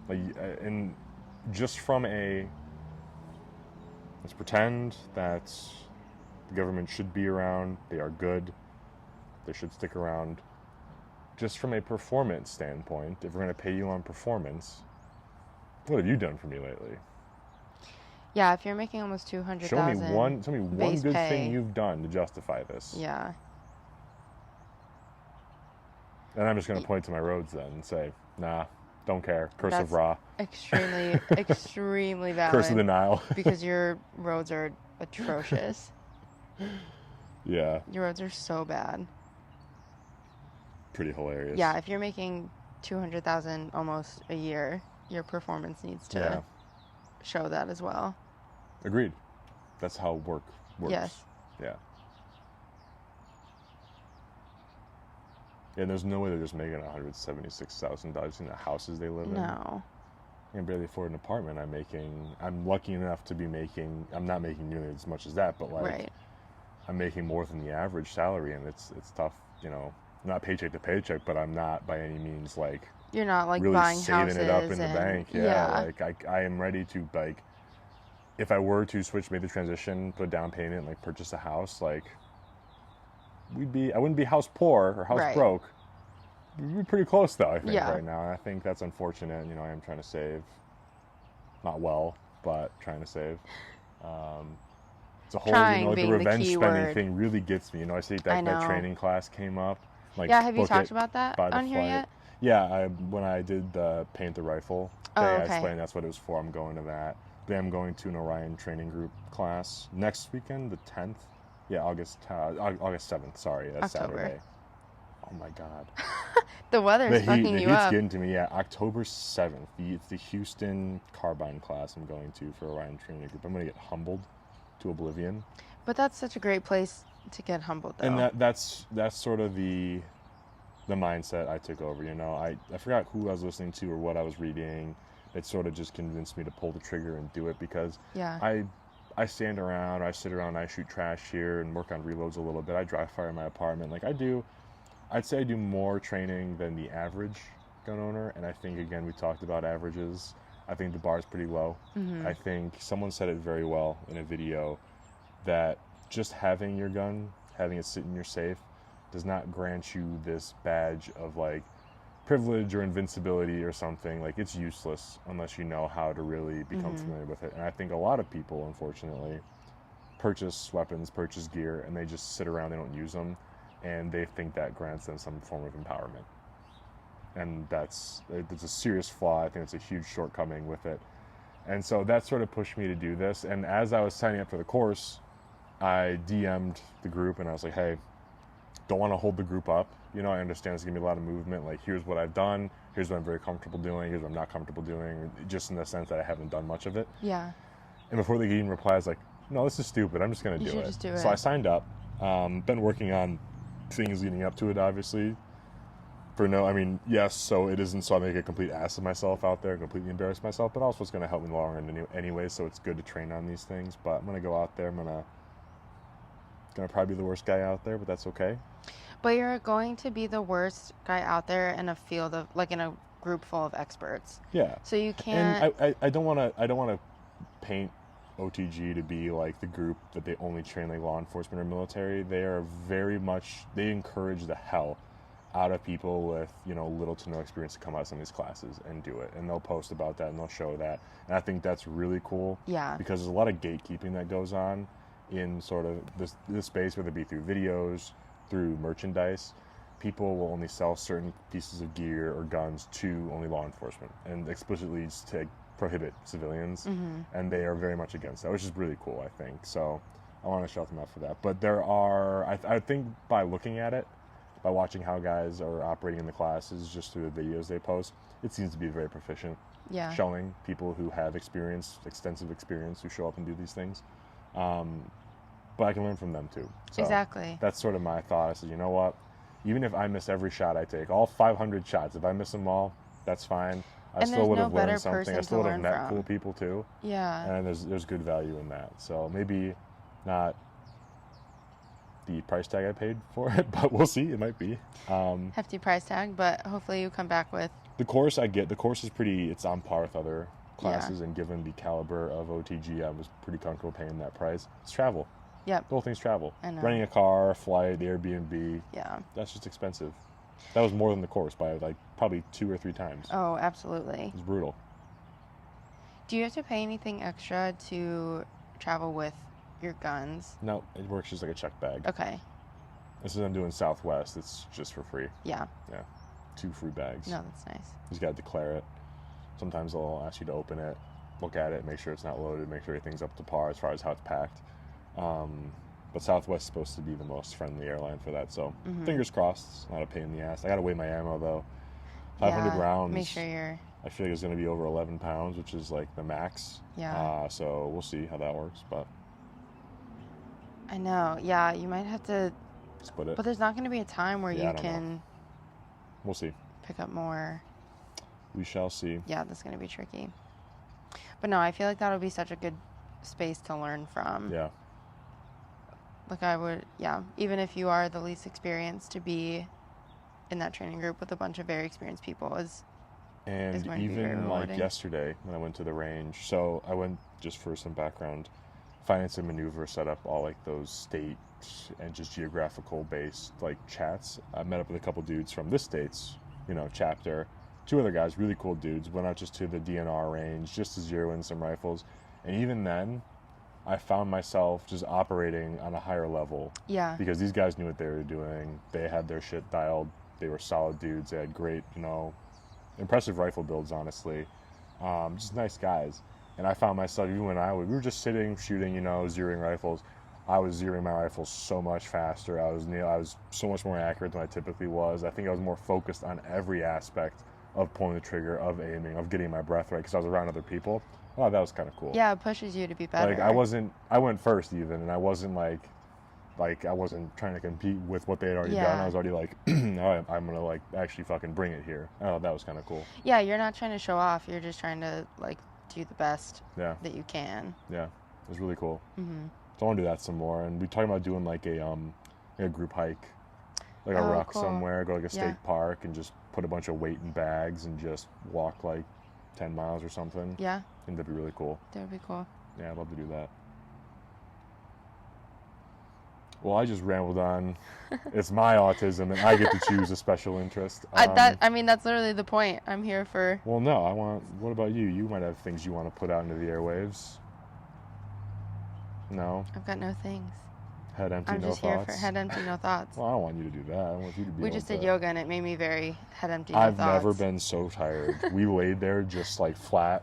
Like and just from let's pretend that the government should be around. They are good. They should stick around. Just from a performance standpoint, if we're going to pay you on performance, what have you done for me lately? Yeah, if you're making almost $200,000, show me one good thing you've done to justify this. Yeah. And I'm just going to point to my roads then and say, nah, don't care. Curse of Ra. Extremely, extremely valid. Curse of the Nile. Because your roads are atrocious. Yeah. Your roads are so bad. Pretty hilarious. Yeah, if you're making $200,000 almost a year, your performance needs to show that as well. Agreed. That's how work works. Yes. Yeah. Yeah, there's no way they're just making $176,000 in the houses they live in. No. I can barely afford an apartment. I'm lucky enough to be making, I'm not making nearly as much as that, but like, I'm making more than the average salary, and it's tough, you know, not paycheck to paycheck, but I'm not by any means like, you're not like really buying saving houses it up in the bank. Yeah. Like I am ready to, like, if I were to make the transition, put a down payment, like purchase a house, like, I wouldn't be house poor or house broke. We'd be pretty close though, I think, right now. And I think that's unfortunate. You know, I am trying to save. Not well, but trying to save. It's a whole, like the revenge spending thing really gets me. You know, I see that training class came up. Like, have you talked about that on here yet? Yeah, when I did the paint the rifle day, I explained that's what it was for. I'm going to that. Then I'm going to an Orion training group class next weekend, the 10th. Yeah, August 7th. Sorry, that's October. Saturday. Oh my God. The weather's fucking you up. The heat's getting to me. Yeah, October 7th. It's the Houston Carbine class I'm going to for Orion training group. I'm going to get humbled to oblivion. But that's such a great place to get humbled, though. And that's sort of the mindset I took over. You know, I forgot who I was listening to or what I was reading. It sort of just convinced me to pull the trigger and do it because I stand around, I sit around, I shoot trash here and work on reloads a little bit. I dry fire in my apartment. Like I'd say I do more training than the average gun owner. And I think, again, we talked about averages. I think the bar is pretty low. Mm-hmm. I think someone said it very well in a video that just having your gun, having it sit in your safe, does not grant you this badge of like privilege or invincibility or something. Like, it's useless unless you know how to really become familiar with it. And I think a lot of people, unfortunately, purchase weapons, purchase gear, and they just sit around, they don't use them, and they think that grants them some form of empowerment. And it's a serious flaw. I think it's a huge shortcoming with it. And so that sort of pushed me to do this. And as I was signing up for the course, I DM'd the group and I was like, hey, don't want to hold the group up. You know, I understand there's going to be a lot of movement. Like, here's what I've done. Here's what I'm very comfortable doing. Here's what I'm not comfortable doing. Just in the sense that I haven't done much of it. Yeah. And before they even reply, I was like, no, this is stupid. I'm just going to do it. Just do it. So I signed up. Been working on things leading up to it, obviously. Yes, so it isn't so I make a complete ass of myself out there, completely embarrass myself, but also it's going to help me in the long run anyway, so it's good to train on these things. But I'm going to go out there. I'm going to probably be the worst guy out there, but that's okay. But you're going to be the worst guy out there in a field of, like, in a group full of experts. Yeah. So you can't. And I don't want to paint OTG to be like the group that they only train like law enforcement or military. They are they encourage the hell out of people with, you know, little to no experience to come out of some of these classes and do it. And they'll post about that and they'll show that. And I think that's really cool. Yeah. Because there's a lot of gatekeeping that goes on in sort of this space, whether it be through videos, through merchandise. People will only sell certain pieces of gear or guns to only law enforcement, and explicitly to prohibit civilians. And they are very much against that, which is really cool, I think. So I want to shout them out for that. But there are, I think by looking at it, by watching how guys are operating in the classes just through the videos they post, it seems to be very proficient. Yeah. Showing people who have experience, extensive experience, who show up and do these things. But I can learn from them too. So exactly. That's sort of my thought. I said, you know what? Even if I miss every shot I take, all 500 shots, if I miss them all, that's fine. I still would have learned something. I still would have met cool people too. Yeah. And there's good value in that. So maybe not the price tag I paid for it, but we'll see. It might be. Hefty price tag, but hopefully you come back with. The course I get, the course is it's on par with other classes, and given the caliber of OTG, I was pretty comfortable paying that price. It's travel. Yep. The whole thing's travel. I know. Renting a car, a flight, Airbnb. Yeah. That's just expensive. That was more than the course by like probably 2 or 3 times. Oh, absolutely. It's brutal. Do you have to pay anything extra to travel with your guns? No, it works just like a check bag. Okay. This is I'm doing Southwest. It's just for free. Yeah. Yeah. 2 free bags. No, that's nice. You just got to declare it. Sometimes they'll ask you to open it, look at it, make sure it's not loaded, make sure everything's up to par as far as how it's packed. But Southwest is supposed to be the most friendly airline for that, so fingers crossed. It's not a pain in the ass. I gotta weigh my ammo though. 500 rounds. Make sure you're. I feel like it's gonna be over 11 pounds, which is like the max. Yeah. So we'll see how that works, but. I know. Yeah, you might have to. Split it. But there's not going to be a time where you can. Know. We'll see. Pick up more. We shall see. Yeah, that's going to be tricky. But no, I feel like that'll be such a good space to learn from. Yeah. Like I would, yeah. Even if you are the least experienced, to be in that training group with a bunch of very experienced people is going to be very even rewarding. like yesterday when I went to the range. So I went, just for some background, finance and maneuver set up all like those state and just geographical based like chats. I met up with a couple dudes from this state's, chapter, 2 other guys, really cool dudes, went out just to the DNR range just to zero in some rifles. And even then, I found myself just operating on a higher level. Yeah. Because these guys knew what they were doing. They had their shit dialed. They were solid dudes. They had great, impressive rifle builds, honestly. Just nice guys. And I found myself, even when we were just sitting, shooting, zeroing rifles, I was zeroing my rifles so much faster. I was so much more accurate than I typically was. I think I was more focused on every aspect of pulling the trigger, of aiming, of getting my breath right, because I was around other people. Oh, that was kind of cool. Yeah, it pushes you to be better. Like, I went first even, and I wasn't like I wasn't trying to compete with what they had already done. I was already like, all right, I'm going to like actually fucking bring it here. Oh, that was kind of cool. Yeah, you're not trying to show off. You're just trying to like do the best that you can. Yeah, it was really cool. Mm-hmm. So I want to do that some more. And we talking about doing like a group hike, like a ruck somewhere, go like a state park and just put a bunch of weight in bags and just walk like 10 miles or something. Yeah. I think that'd be really cool. That would be cool. Yeah, I'd love to do that. Well, I just rambled on. It's my autism, and I get to choose a special interest. That's literally the point. I'm here for. Well, no, what about you? You might have things you want to put out into the airwaves. No? I've got no things. Head empty, I'm no just thoughts? here for head empty, no thoughts. Well, I don't want you to do that. I want you to be We just did yoga, and it made me very head empty, no I've thoughts. never been so tired. We laid there just like flat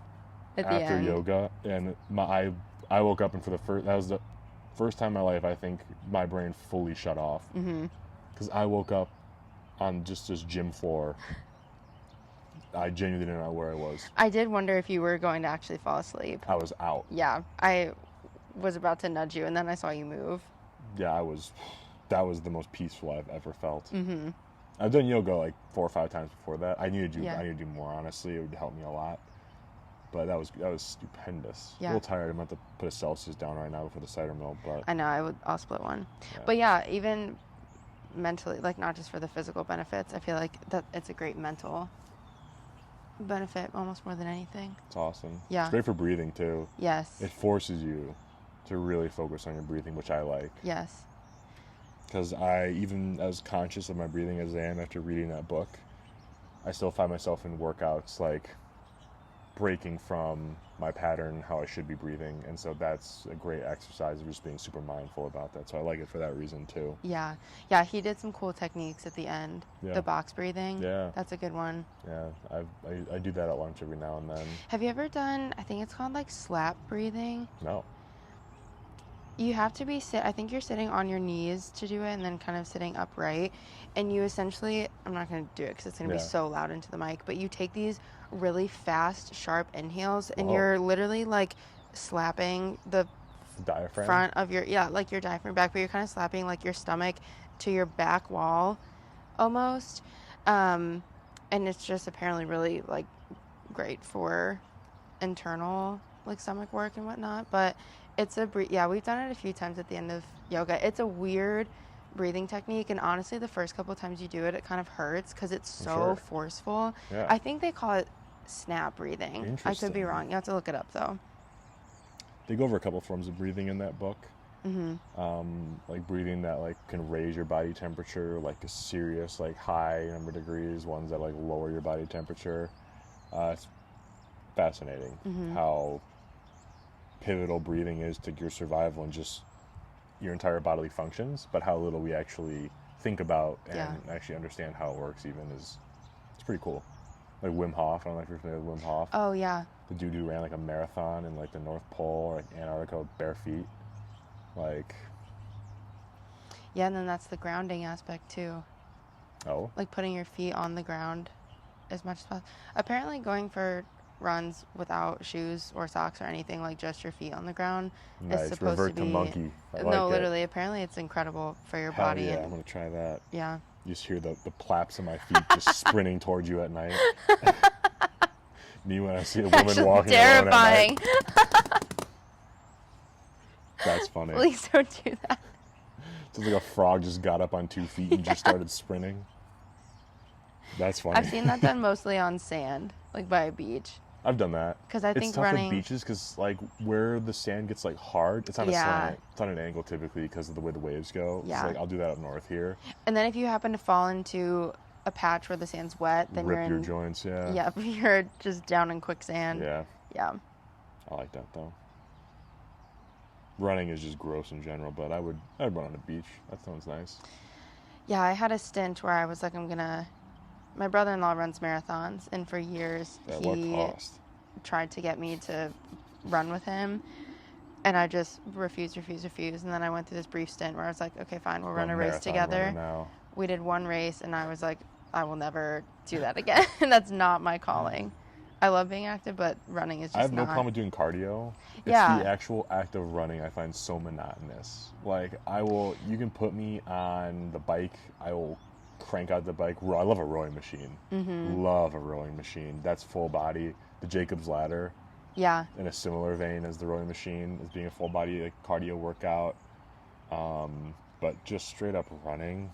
At the after end. yoga, and I woke up, and for the first, that was first time in my life, I think my brain fully shut off. Because I woke up on just this gym floor. I genuinely didn't know where I was. I did wonder if you were going to actually fall asleep. I was out. Yeah, I was about to nudge you, and then I saw you move. Yeah, that was the most peaceful I've ever felt. I've done yoga like 4 or 5 times before that. I need to do more, honestly. It would help me a lot. But that was stupendous. Yeah. A little tired. I'm about to put a Celsius down right now before the cider mill, but I know, I'll split one. Yeah. But yeah, even mentally, like not just for the physical benefits, I feel like that it's a great mental benefit almost more than anything. It's awesome. Yeah. It's great for breathing too. Yes. It forces you to really focus on your breathing, which I like. Yes. Because I, even as conscious of my breathing as I am after reading that book, I still find myself in workouts like breaking from my pattern, how I should be breathing. And so that's a great exercise of just being super mindful about that. So I like it for that reason too. Yeah. Yeah, he did some cool techniques at the end. Yeah. The box breathing. Yeah. That's a good one. Yeah, I do that at lunch every now and then. Have you ever done, I think it's called like slap breathing? No. You have to be I think you're sitting on your knees to do it, and then kind of sitting upright, and you essentially, I'm not going to do it because it's going to be so loud into the mic, but you take these really fast, sharp inhales, and you're literally like slapping the diaphragm front of your, like your diaphragm back, but you're kind of slapping like your stomach to your back wall almost, and it's just apparently really like great for internal like stomach work and whatnot. But it's we've done it a few times at the end of yoga. It's a weird breathing technique, and honestly the first couple of times you do it, it kind of hurts because it's so forceful. Yeah. I think they call it snap breathing. I could be wrong. You have to look it up though. They go over a couple forms of breathing in that book. Like breathing that like can raise your body temperature, like a serious like high number of degrees, ones that like lower your body temperature. It's fascinating how pivotal breathing is to your survival and just your entire bodily functions, but how little we actually think about and actually understand how it works even it's pretty cool. Like Wim Hof, I don't know if you're familiar with Wim Hof. Oh yeah. The dude who ran like a marathon in like the North Pole or like Antarctica with bare feet. Like, yeah, and then that's the grounding aspect too. Oh. Like putting your feet on the ground as much as possible. Apparently going for runs without shoes or socks or anything, like just your feet on the ground, nice. is supposed Revert to be monkey. Literally, apparently it's incredible for your body. Yeah, and I'm gonna try that. Yeah. You just hear the plaps of my feet just sprinting towards you at night. Me when I see a woman walking terrifying. alone at night. That's funny. Please don't do that. It's like a frog just got up on 2 feet and just started sprinting. That's funny. I've seen that done mostly on sand, like by a beach. I've done that. Because I think it's tough running with beaches because like where the sand gets like hard, it's on a slant. It's on an angle typically because of the way the waves go. Yeah. So like I'll do that up north here. And then if you happen to fall into a patch where the sand's wet, then Rip you're in your joints. Yeah. Yep, you're just down in quicksand. Yeah. Yeah. I like that though. Running is just gross in general, but I'd run on the beach. That sounds nice. Yeah, I had a stint where I was like, my brother-in-law runs marathons, and for years he tried to get me to run with him, and I just refused. And then I went through this brief stint where I was like, okay, fine, we'll run a race together. We did one race, and I was like, I will never do that again. That's not my calling. I love being active, but running is just I have no not. problem with doing cardio. It's the actual act of running I find so monotonous. Like, you can put me on the bike, I will crank out the bike. I love a rowing machine. Love a rowing machine. That's full body. The Jacob's Ladder. Yeah. In a similar vein as the rowing machine, as being a full body like, cardio workout. But just straight up running.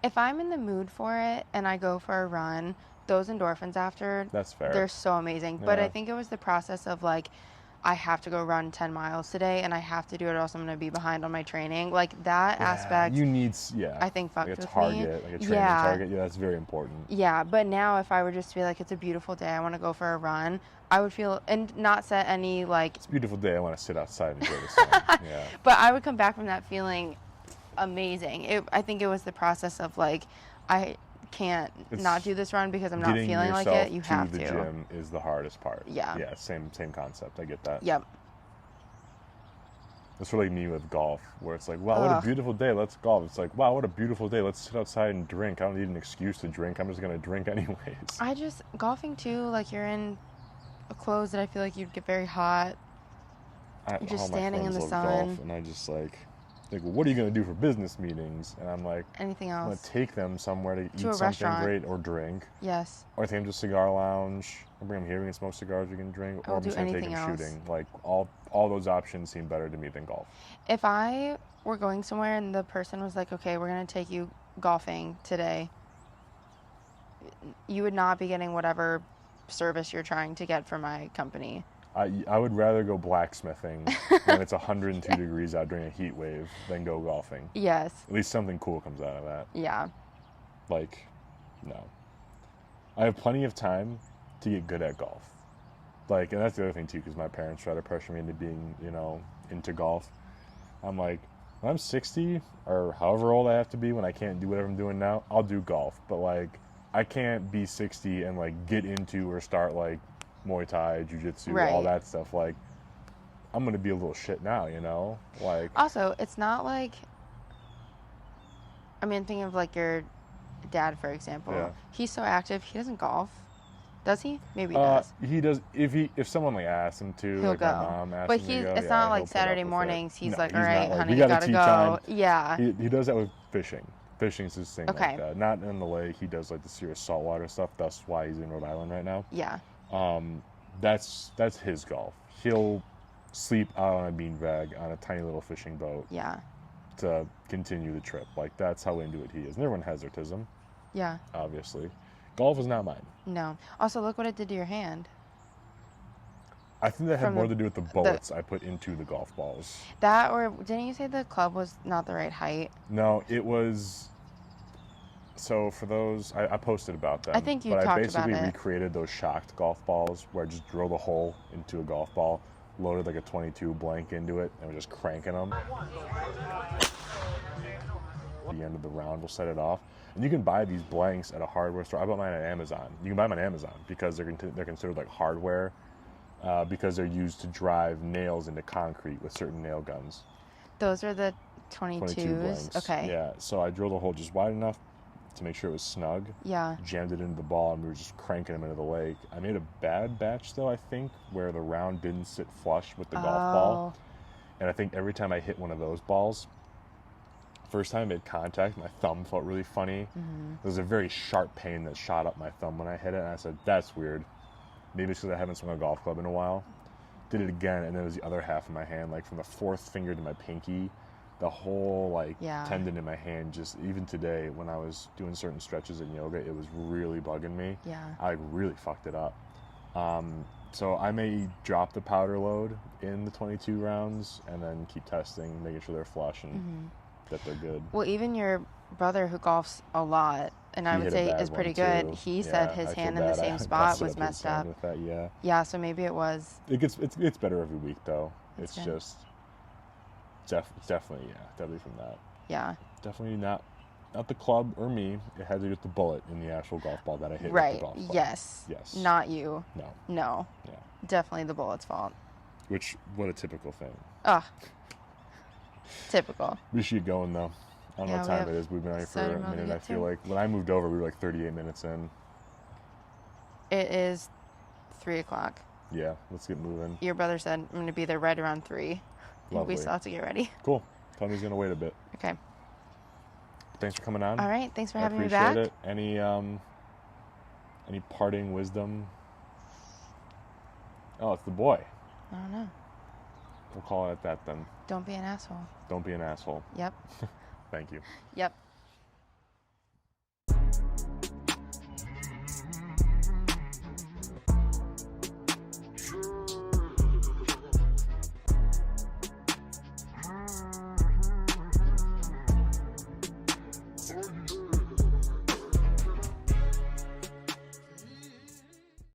If I'm in the mood for it and I go for a run, those endorphins after, that's fair. They're so amazing. Yeah. But I think it was the process of like, I have to go run 10 miles today and I have to do it or else I'm going to be behind on my training. Like that aspect. You need, I think fucked like a with target, me. like a training target. Yeah, that's very important. Yeah, but now if I were just to be like, it's a beautiful day, I want to go for a run, I would feel, and not set any like. It's a beautiful day, I want to sit outside and enjoy the sun. Yeah. But I would come back from that feeling amazing. I think it was the process of like, I can't not do this run because I'm not feeling like it. You have to. The gym is the hardest part. Yeah. Yeah, same concept. I get that. Yep. That's really me with golf, where it's like, wow, what a Ugh. beautiful day, let's golf. It's like, wow, what a beautiful day, let's sit outside and drink. I don't need an excuse to drink. I'm just going to drink anyways. Golfing too, like you're in clothes that I feel like you'd get very hot. You're just All my standing in friends the love sun. golf, and I just like, well, what are you going to do for business meetings? And I'm like, Anything I'm going else? to take them somewhere to eat a something restaurant. great or drink. Yes. Or I take them to a cigar lounge. Or bring them here, we can smoke cigars, we can drink. Or I'll I'm do just going to take anything them else. shooting. Like, all those options seem better to me than golf. If I were going somewhere and the person was like, okay, we're going to take you golfing today, you would not be getting whatever service you're trying to get from my company. I would rather go blacksmithing when it's 102 degrees out during a heat wave than go golfing. Yes. At least something cool comes out of that. Yeah. Like, no. I have plenty of time to get good at golf. Like, and that's the other thing too, because my parents try to pressure me into being, into golf. I'm like, when I'm 60 or however old I have to be when I can't do whatever I'm doing now, I'll do golf. But like, I can't be 60 and like get into or start like Muay Thai, Jiu-Jitsu, Right. all that stuff. Like, I'm going to be a little shit now, Like, Also, it's not like, I mean, thinking of like your dad, for example. Yeah. He's so active, he doesn't golf. Does he? Maybe he does. He does. If someone like asks him to, He'll like go. my mom asks But him to go, it's yeah, not he'll like put up Saturday with it. mornings. He's No, like, all he's right, not like, honey, we you gotta gotta tea go. time. Yeah. He does that with fishing. Fishing's his thing Okay. like that. Not in the lake. He does like the serious saltwater stuff. That's why he's in Rhode Island right now. Yeah. That's his golf. He'll sleep out on a beanbag on a tiny little fishing boat Yeah. to continue the trip. Like, that's how into it he is. And everyone has autism, Yeah. obviously. Golf is not mine. No. Also, look what it did to your hand. I think that had From more the- to do with the bullets I put into the golf balls. That, or didn't you say the club was not the right height? No, it was. So for those, I posted about them. I think you but talked I basically about it. recreated those shocked golf balls where I just drilled a hole into a golf ball, loaded like a 22 blank into it, and was just cranking them. At the end of the round, we'll set it off. And you can buy these blanks at a hardware store. I bought mine at Amazon. You can buy them on Amazon because they're considered like hardware because they're used to drive nails into concrete with certain nail guns. Those are the 22 22s. blanks. Okay. Yeah, so I drilled a hole just wide enough to make sure it was snug. Yeah. Jammed it into the ball, and we were just cranking them into the lake. I made a bad batch, though, I think, where the round didn't sit flush with the golf ball. And I think every time I hit one of those balls, first time it made contact, my thumb felt really funny. Mm-hmm. There was a very sharp pain that shot up my thumb when I hit it, and I said, that's weird. Maybe it's because I haven't swung a golf club in a while. Did it again, and then it was the other half of my hand, like from the fourth finger to my pinky. The whole tendon in my hand, just even today when I was doing certain stretches in yoga, it was really bugging me. Yeah. I really fucked it up. So I may drop the powder load in the 22 rounds and then keep testing, making sure they're flush and that they're good. Well, even your brother who golfs a lot, and I would say is pretty good, he said his hand in the same spot was messed up. With that, yeah. Yeah, so maybe it was. It's better every week though. It's good. just definitely from that. Yeah. Definitely not the club or me. It had to do with the bullet in the actual golf ball that I hit Right. with the golf ball. Yes. Yes. Not you. No. No. Yeah. Definitely the bullet's fault. What a typical thing. Ugh. Typical. We should get going though. I don't know Yeah, what we time have it is. We've been out here for so a much to minute. get I feel to. like when I moved over, we were like 38 minutes in. It is 3 o'clock. Yeah, let's get moving. Your brother said I'm going to be there right around 3. Lovely. We still have to get ready. Cool. Tell me he's gonna wait a bit. Okay. Thanks for coming on. All right. Thanks for I having me appreciate back. it. Any parting wisdom? Oh, it's the boy. I don't know. We'll call it at that then. Don't be an asshole. Don't be an asshole. Yep. Thank you. Yep.